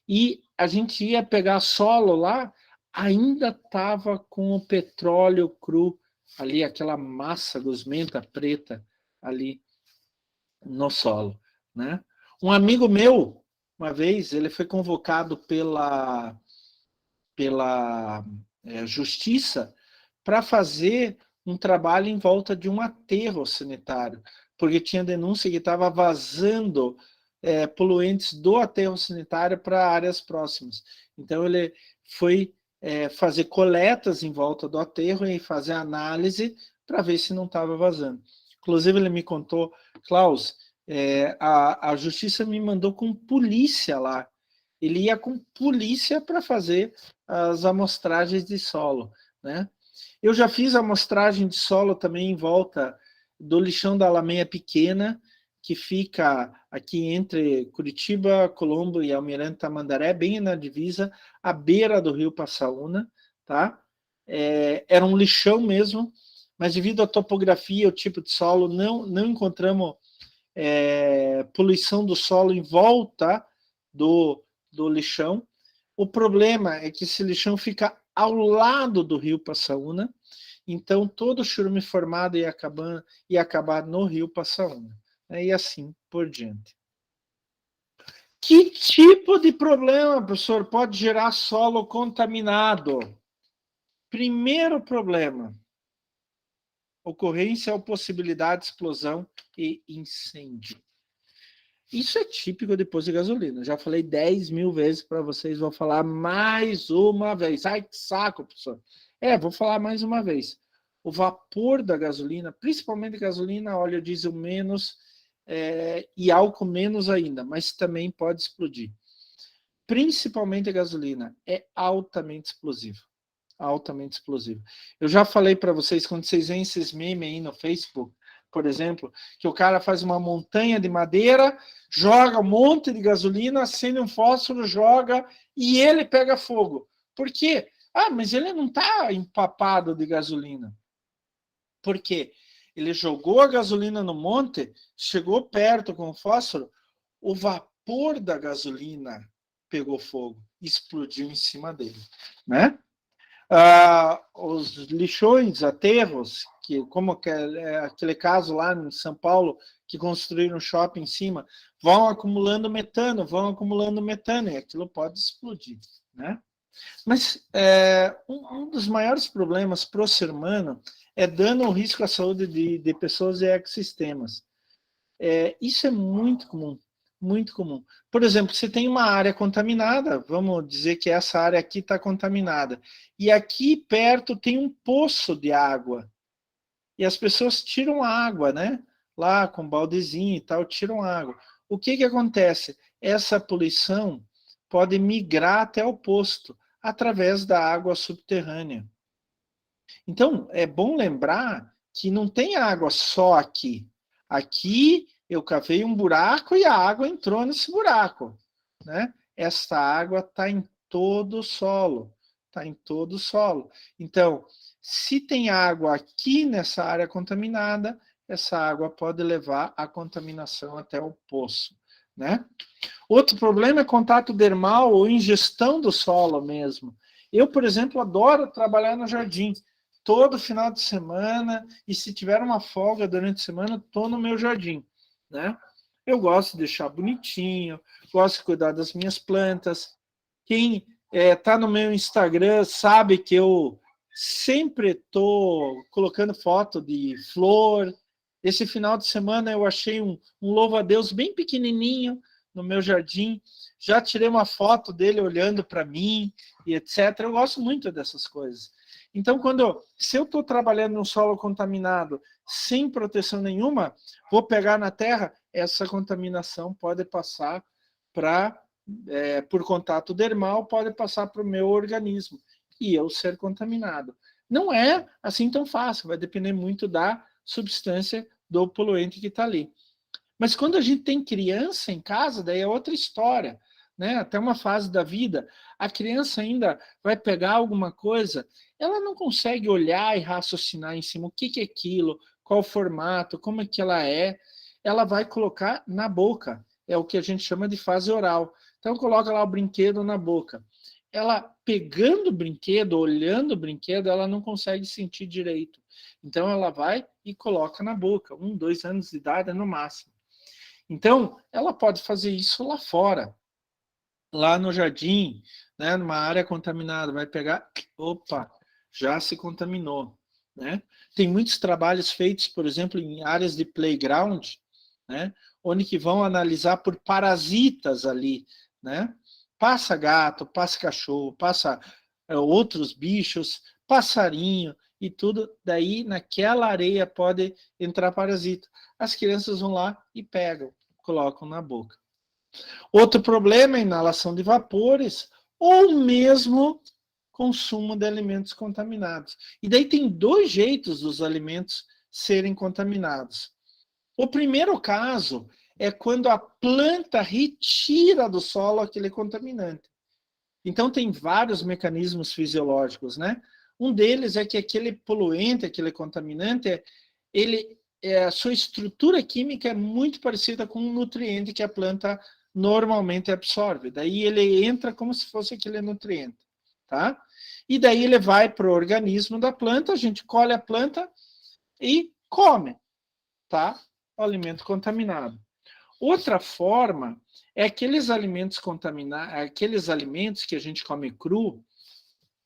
e a gente ia pegar solo lá, ainda estava com o petróleo cru, ali, aquela massa gosmenta preta ali no solo, né? Um amigo meu, uma vez, ele foi convocado pela justiça para fazer um trabalho em volta de um aterro sanitário, porque tinha denúncia que estava vazando poluentes do aterro sanitário para áreas próximas. Então, ele foi fazer coletas em volta do aterro e fazer análise para ver se não estava vazando. Inclusive, ele me contou, Klaus, a justiça me mandou com polícia lá. Ele ia com polícia para fazer as amostragens de solo, né? Eu já fiz amostragem de solo também em volta do lixão da Alameia Pequena, que fica aqui entre Curitiba, Colombo e Almirante Tamandaré, bem na divisa, à beira do rio Passaúna, tá? Era um lixão mesmo, mas devido à topografia, o tipo de solo, não encontramos poluição do solo em volta do lixão. O problema é que esse lixão fica ao lado do rio Passaúna, então todo o churume formado ia acabar no rio Passaúna, e assim por diante. Que tipo de problema, professor, pode gerar solo contaminado? Primeiro problema, ocorrência ou possibilidade de explosão e incêndio. Isso é típico de posto de gasolina. Já falei 10 mil vezes para vocês, vou falar mais uma vez. Ai, que saco, professor. Vou falar mais uma vez. O vapor da gasolina, principalmente gasolina, óleo diesel menos e álcool menos ainda, mas também pode explodir. Principalmente a gasolina, é altamente explosivo. Altamente explosivo. Eu já falei para vocês, quando vocês veem esses memes aí no Facebook, por exemplo, que o cara faz uma montanha de madeira, joga um monte de gasolina, acende um fósforo, joga e ele pega fogo. Por quê? Mas ele não está empapado de gasolina. Por quê? Ele jogou a gasolina no monte, chegou perto com o fósforo, o vapor da gasolina pegou fogo, explodiu em cima dele, né? Os lixões, aterros, como aquele caso lá em São Paulo, que construíram um shopping em cima, vão acumulando metano, e aquilo pode explodir, né? Mas um dos maiores problemas para o ser humano é dano ou risco à saúde de pessoas e ecossistemas. Isso é muito comum, muito comum. Por exemplo, você tem uma área contaminada, vamos dizer que essa área aqui está contaminada, e aqui perto tem um poço de água, e as pessoas tiram água, né? Lá com baldezinho e tal, tiram água. O que acontece? Essa poluição pode migrar até o poço, através da água subterrânea. Então, é bom lembrar que não tem água só aqui. Aqui eu cavei um buraco e a água entrou nesse buraco, né? Essa água está em todo o solo, está em todo o solo. Então, se tem água aqui nessa área contaminada, essa água pode levar a contaminação até o poço, né? Outro problema é contato dermal ou ingestão do solo mesmo. Eu, por exemplo, adoro trabalhar no jardim. Todo final de semana, e se tiver uma folga durante a semana, estou no meu jardim, né? Eu gosto de deixar bonitinho, gosto de cuidar das minhas plantas. Quem está no meu Instagram sabe que eu sempre estou colocando foto de flor. Esse final de semana eu achei um louva-a-Deus bem pequenininho no meu jardim. Já tirei uma foto dele olhando para mim e etc. Eu gosto muito dessas coisas. Então, se eu estou trabalhando num solo contaminado, sem proteção nenhuma, vou pegar na terra, essa contaminação pode passar por contato dermal, pode passar para o meu organismo e eu ser contaminado. Não é assim tão fácil, vai depender muito da substância do poluente que está ali. Mas quando a gente tem criança em casa, daí é outra história, né? Até uma fase da vida, a criança ainda vai pegar alguma coisa, ela não consegue olhar e raciocinar em cima o que é aquilo, qual o formato, como é que ela vai colocar na boca. É o que a gente chama de fase oral. Então coloca lá o brinquedo na boca. Ela pegando o brinquedo, olhando o brinquedo, ela não consegue sentir direito. Então ela vai e coloca na boca, 1, 2 anos de idade no máximo. Então, ela pode fazer isso lá fora, lá no jardim, né, numa área contaminada, vai pegar, opa, já se contaminou, né? Tem muitos trabalhos feitos, por exemplo, em áreas de playground, né, onde que vão analisar por parasitas ali, né? Passa gato, passa cachorro, passa outros bichos, passarinho e tudo, daí naquela areia pode entrar parasita. As crianças vão lá e pegam, colocam na boca. Outro problema é a inalação de vapores ou mesmo consumo de alimentos contaminados. E daí tem dois jeitos dos alimentos serem contaminados. O primeiro caso é quando a planta retira do solo aquele contaminante. Então tem vários mecanismos fisiológicos, né? Um deles é que aquele poluente, aquele contaminante, a sua estrutura química é muito parecida com um nutriente que a planta normalmente absorve. Daí ele entra como se fosse aquele nutriente, tá? E daí ele vai para o organismo da planta, a gente colhe a planta e come, tá? O alimento contaminado. Outra forma é aqueles alimentos contaminados, aqueles alimentos que a gente come cru,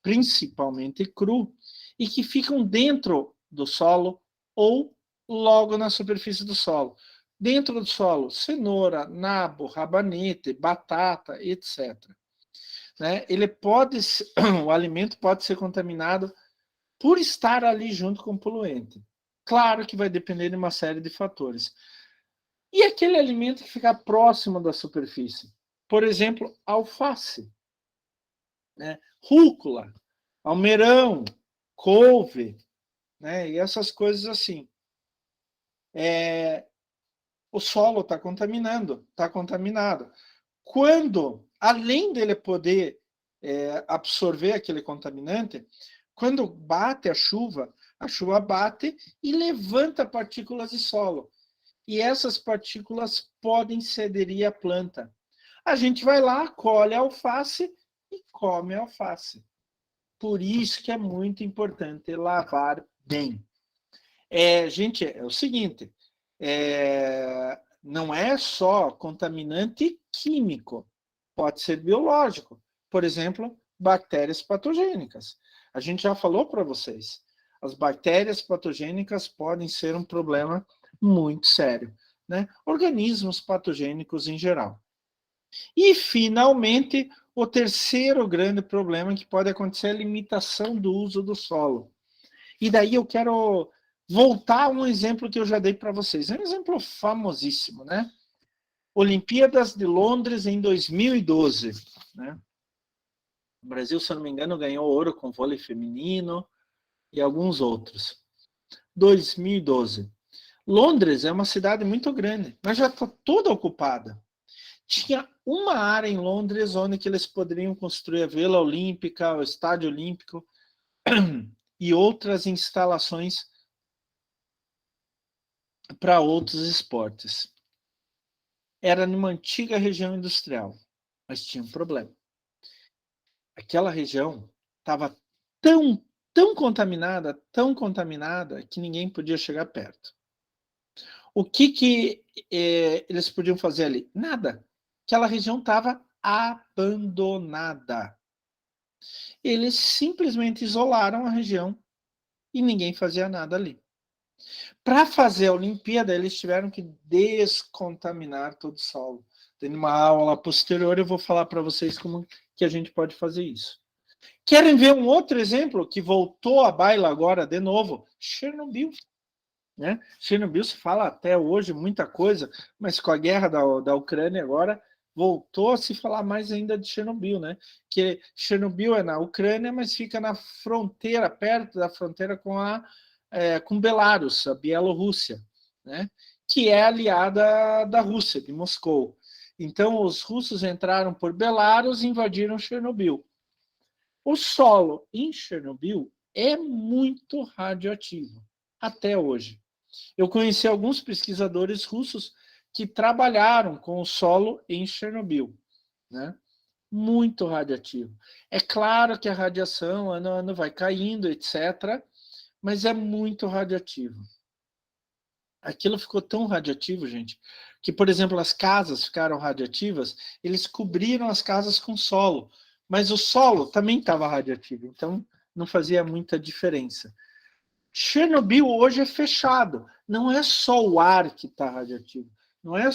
principalmente cru, e que ficam dentro do solo ou logo na superfície do solo. Dentro do solo, cenoura, nabo, rabanete, batata, etc. Né? O alimento pode ser contaminado por estar ali junto com o poluente. Claro que vai depender de uma série de fatores. E aquele alimento que fica próximo da superfície? Por exemplo, alface, né? Rúcula, almeirão, couve, né? E essas coisas assim. O solo está contaminado. Quando, além dele poder absorver aquele contaminante, quando bate a chuva bate e levanta partículas de solo. E essas partículas podem se aderir à planta. A gente vai lá, colhe a alface e come a alface. Por isso que é muito importante lavar bem. Gente, é o seguinte, não é só contaminante químico, pode ser biológico. Por exemplo, bactérias patogênicas. A gente já falou para vocês, as bactérias patogênicas podem ser um problema muito sério, né? Organismos patogênicos em geral. E, finalmente, o terceiro grande problema que pode acontecer é a limitação do uso do solo. E daí eu quero voltar a um exemplo que eu já dei para vocês. É um exemplo famosíssimo, né? Olimpíadas de Londres em 2012. Né? O Brasil, se eu não me engano, ganhou ouro com vôlei feminino e alguns outros. 2012. Londres é uma cidade muito grande, mas já está toda ocupada. Tinha uma área em Londres onde que eles poderiam construir a Vila Olímpica, o Estádio Olímpico e outras instalações para outros esportes. Era numa antiga região industrial, mas tinha um problema. Aquela região estava tão contaminada, que ninguém podia chegar perto. O que eles podiam fazer ali? Nada. Aquela região estava abandonada. Eles simplesmente isolaram a região e ninguém fazia nada ali. Para fazer a Olimpíada, eles tiveram que descontaminar todo o solo. Tem uma aula posterior, eu vou falar para vocês como que a gente pode fazer isso. Querem ver um outro exemplo que voltou à baila agora de novo? Chernobyl. Né? Chernobyl se fala até hoje muita coisa, mas com a guerra da Ucrânia agora voltou a se falar mais ainda de Chernobyl, né? Que Chernobyl é na Ucrânia, mas fica na fronteira, perto da fronteira com Belarus, a Bielorrússia, né? Que é aliada da Rússia, de Moscou. Então, os russos entraram por Belarus e invadiram Chernobyl. O solo em Chernobyl é muito radioativo, até hoje. Eu conheci alguns pesquisadores russos que trabalharam com o solo em Chernobyl, né? Muito radioativo. É claro que a radiação ano a ano vai caindo, etc., mas é muito radioativo. Aquilo ficou tão radioativo, gente, que, por exemplo, as casas ficaram radioativas, eles cobriram as casas com solo, mas o solo também estava radioativo, então não fazia muita diferença. Chernobyl hoje é fechado. Não é só o ar que está radioativo. Não é.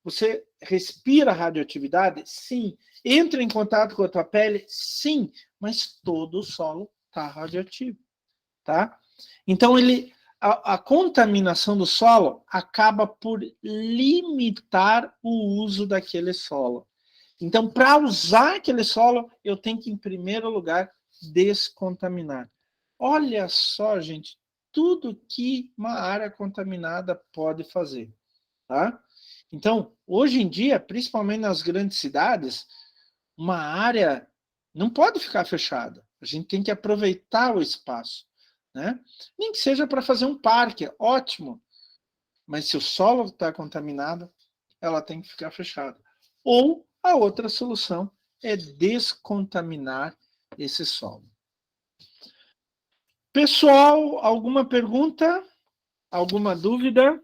Você respira radioatividade? Sim. Entra em contato com a tua pele? Sim. Mas todo o solo está radioativo. Tá? Então, a contaminação do solo acaba por limitar o uso daquele solo. Então, para usar aquele solo, eu tenho que, em primeiro lugar, descontaminar. Olha só, gente, tudo que uma área contaminada pode fazer, tá? Então, hoje em dia, principalmente nas grandes cidades, uma área não pode ficar fechada. A gente tem que aproveitar o espaço, né? Nem que seja para fazer um parque, ótimo. Mas se o solo está contaminado, ela tem que ficar fechada. Ou a outra solução é descontaminar esse solo. Pessoal, alguma pergunta? Alguma dúvida?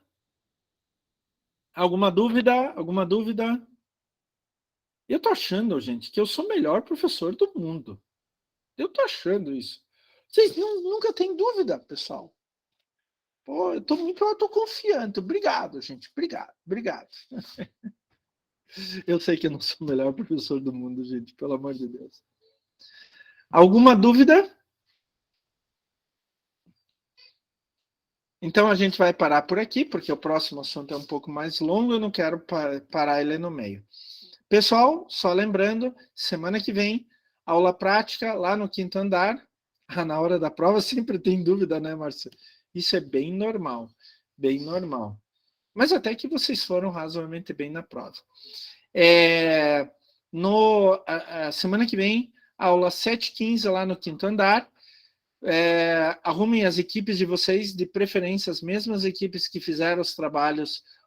Alguma dúvida? Alguma dúvida? Eu tô achando, gente, que eu sou o melhor professor do mundo. Eu tô achando isso. Vocês nunca têm dúvida, pessoal. Pô, eu tô muito autoconfiante. Obrigado, gente. Obrigado, obrigado. Eu sei que eu não sou o melhor professor do mundo, gente, pelo amor de Deus. Alguma dúvida? Então a gente vai parar por aqui, porque o próximo assunto é um pouco mais longo, eu não quero parar ele no meio. Pessoal, só lembrando, semana que vem, aula prática lá no quinto andar. Na hora da prova sempre tem dúvida, né, Márcia? Isso é bem normal, bem normal. Mas até que vocês foram razoavelmente bem na prova. A semana que vem, aula 7h15 lá no quinto andar. Arrumem as equipes de vocês, de preferência as mesmas equipes que fizeram os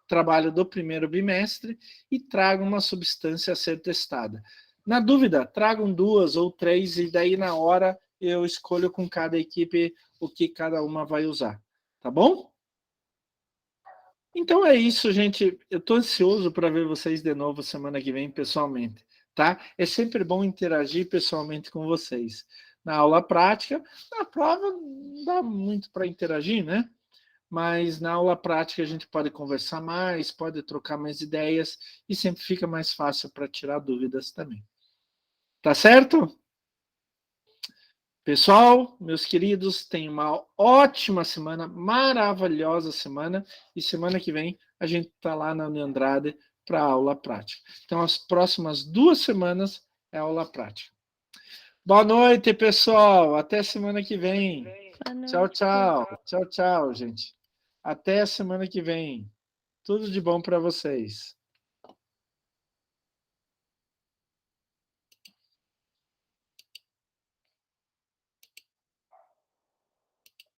trabalho do primeiro bimestre, e tragam uma substância a ser testada. Na dúvida, tragam 2 ou 3, e daí na hora eu escolho com cada equipe o que cada uma vai usar. Tá bom? Então é isso, gente. Eu estou ansioso para ver vocês de novo semana que vem pessoalmente, tá? É sempre bom interagir pessoalmente com vocês. Na aula prática, na prova não dá muito para interagir, né? Mas na aula prática a gente pode conversar mais, pode trocar mais ideias e sempre fica mais fácil para tirar dúvidas também. Tá certo? Pessoal, meus queridos, tenham uma ótima semana, maravilhosa semana, e semana que vem a gente está lá na Andrade para a aula prática. Então, as próximas 2 semanas é aula prática. Boa noite, pessoal. Até semana que vem. Tchau, tchau. Tchau, tchau, gente. Até semana que vem. Tudo de bom para vocês.